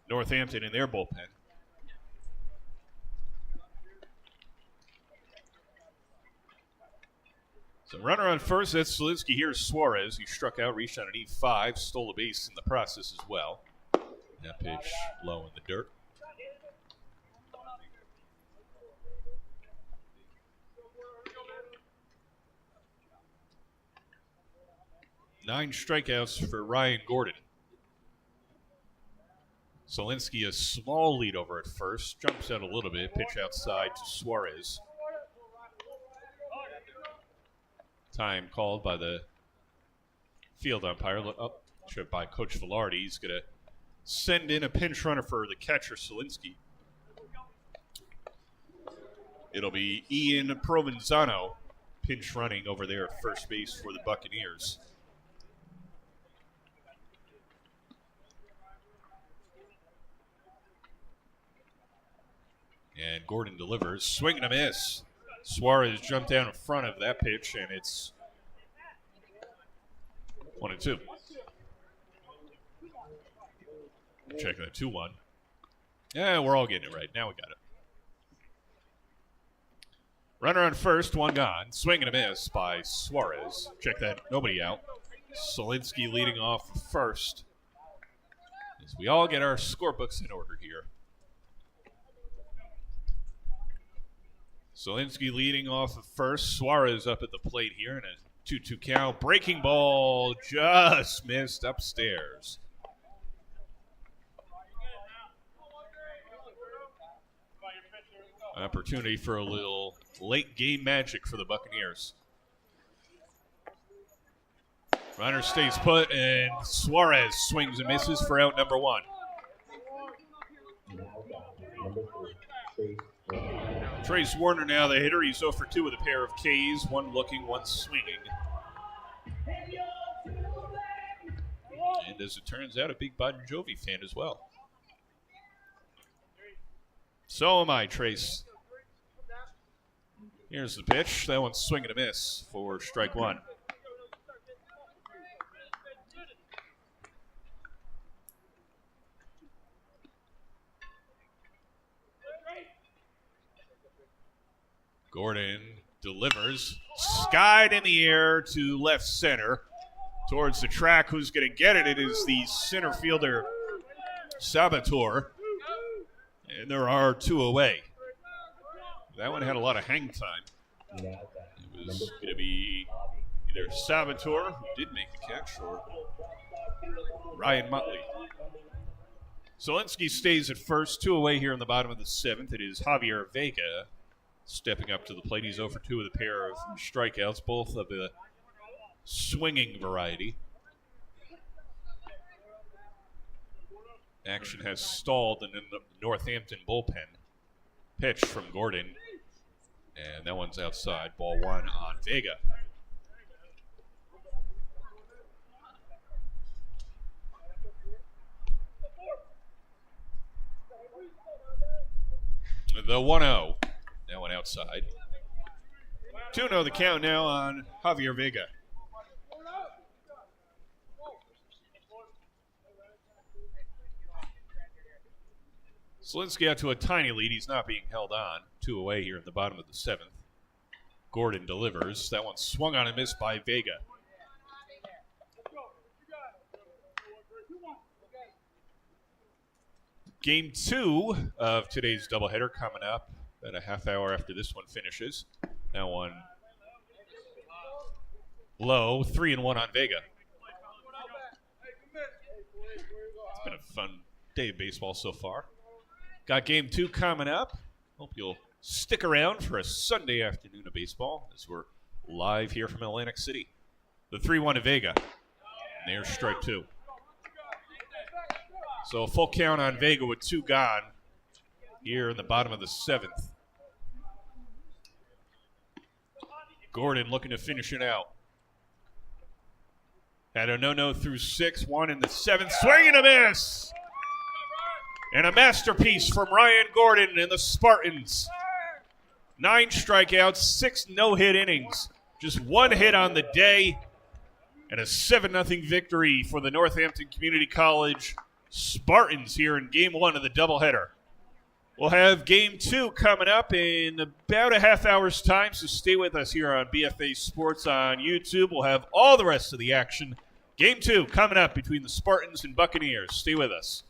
Northampton in their bullpen. So runner on first, that's Solinsky. Here's Suarez. He struck out, reached on an E5, stole a base in the process as well. That pitch low in the dirt. Nine strikeouts for Ryan Gordon. Solinsky a small lead over at first. Jumps out a little bit. Pitch outside to Suarez. Time called by the field umpire. By Coach Velarde. He's going to send in a pinch runner for the catcher, Solinsky. It'll be Ian Provenzano pinch running over there at first base for the Buccaneers. And Gordon delivers. Swing and a miss. Suarez jumped down in front of that pitch, and it's 1-2. Checking the 2-1. Yeah, we're all getting it right. Now we got it. Runner on first, one gone. Swing and a miss by Suarez. Check that. Nobody out. Solinsky leading off first. As we all get our scorebooks in order here. Solinsky leading off of first. Suarez up at the plate here in a 2-2 count. Breaking ball just missed upstairs. Opportunity for a little late game magic for the Buccaneers. Runner stays put, and Suarez swings and misses for out number one. Trace Warner now the hitter. He's 0 for 2 with a pair of Ks, one looking, one swinging. And as it turns out, a big Bon Jovi fan as well. So am I, Trace. Here's the pitch. That one's swing and a miss for strike one. Gordon delivers. Skied in the air to left center. Towards the track. Who's going to get it? It is the center fielder, Sabator. And there are two away. That one had a lot of hang time. It was going to be either Sabator, who did make the catch, or Ryan Muttley. Solinsky stays at first. Two away here in the bottom of the seventh. It is Javier Vega stepping up to the plate. He's 0 for 2 with a pair of strikeouts, both of the swinging variety. Action has stalled in the Northampton bullpen. Pitch from Gordon. And that one's outside. Ball one on Vega. The 1-0. That one outside. 2-0 the count now on Javier Vega. Solinsky out to a tiny lead. He's not being held on. Two away here in the bottom of the seventh. Gordon delivers. That one swung on and missed by Vega. Game 2 of today's doubleheader coming up about a half hour after this one finishes. That one low. 3-1 on Vega. It's been a fun day of baseball so far. Got game 2 coming up. Hope you'll stick around for a Sunday afternoon of baseball as we're live here from Atlantic City. The 3-1 to Vega. And there's strike 2. So a full count on Vega with 2 gone here in the bottom of the seventh. Gordon looking to finish it out. Had a no-no through 6, 1 in the 7th. Swing and a miss! And a masterpiece from Ryan Gordon and the Spartans. 9 strikeouts, 6 no-hit innings. Just 1 hit on the day. And a 7-0 victory for the Northampton Community College Spartans here in Game 1 of the doubleheader. We'll have game 2 coming up in about a half hour's time, so stay with us here on BFA Sports on YouTube. We'll have all the rest of the action. Game 2 coming up between the Spartans and Buccaneers. Stay with us.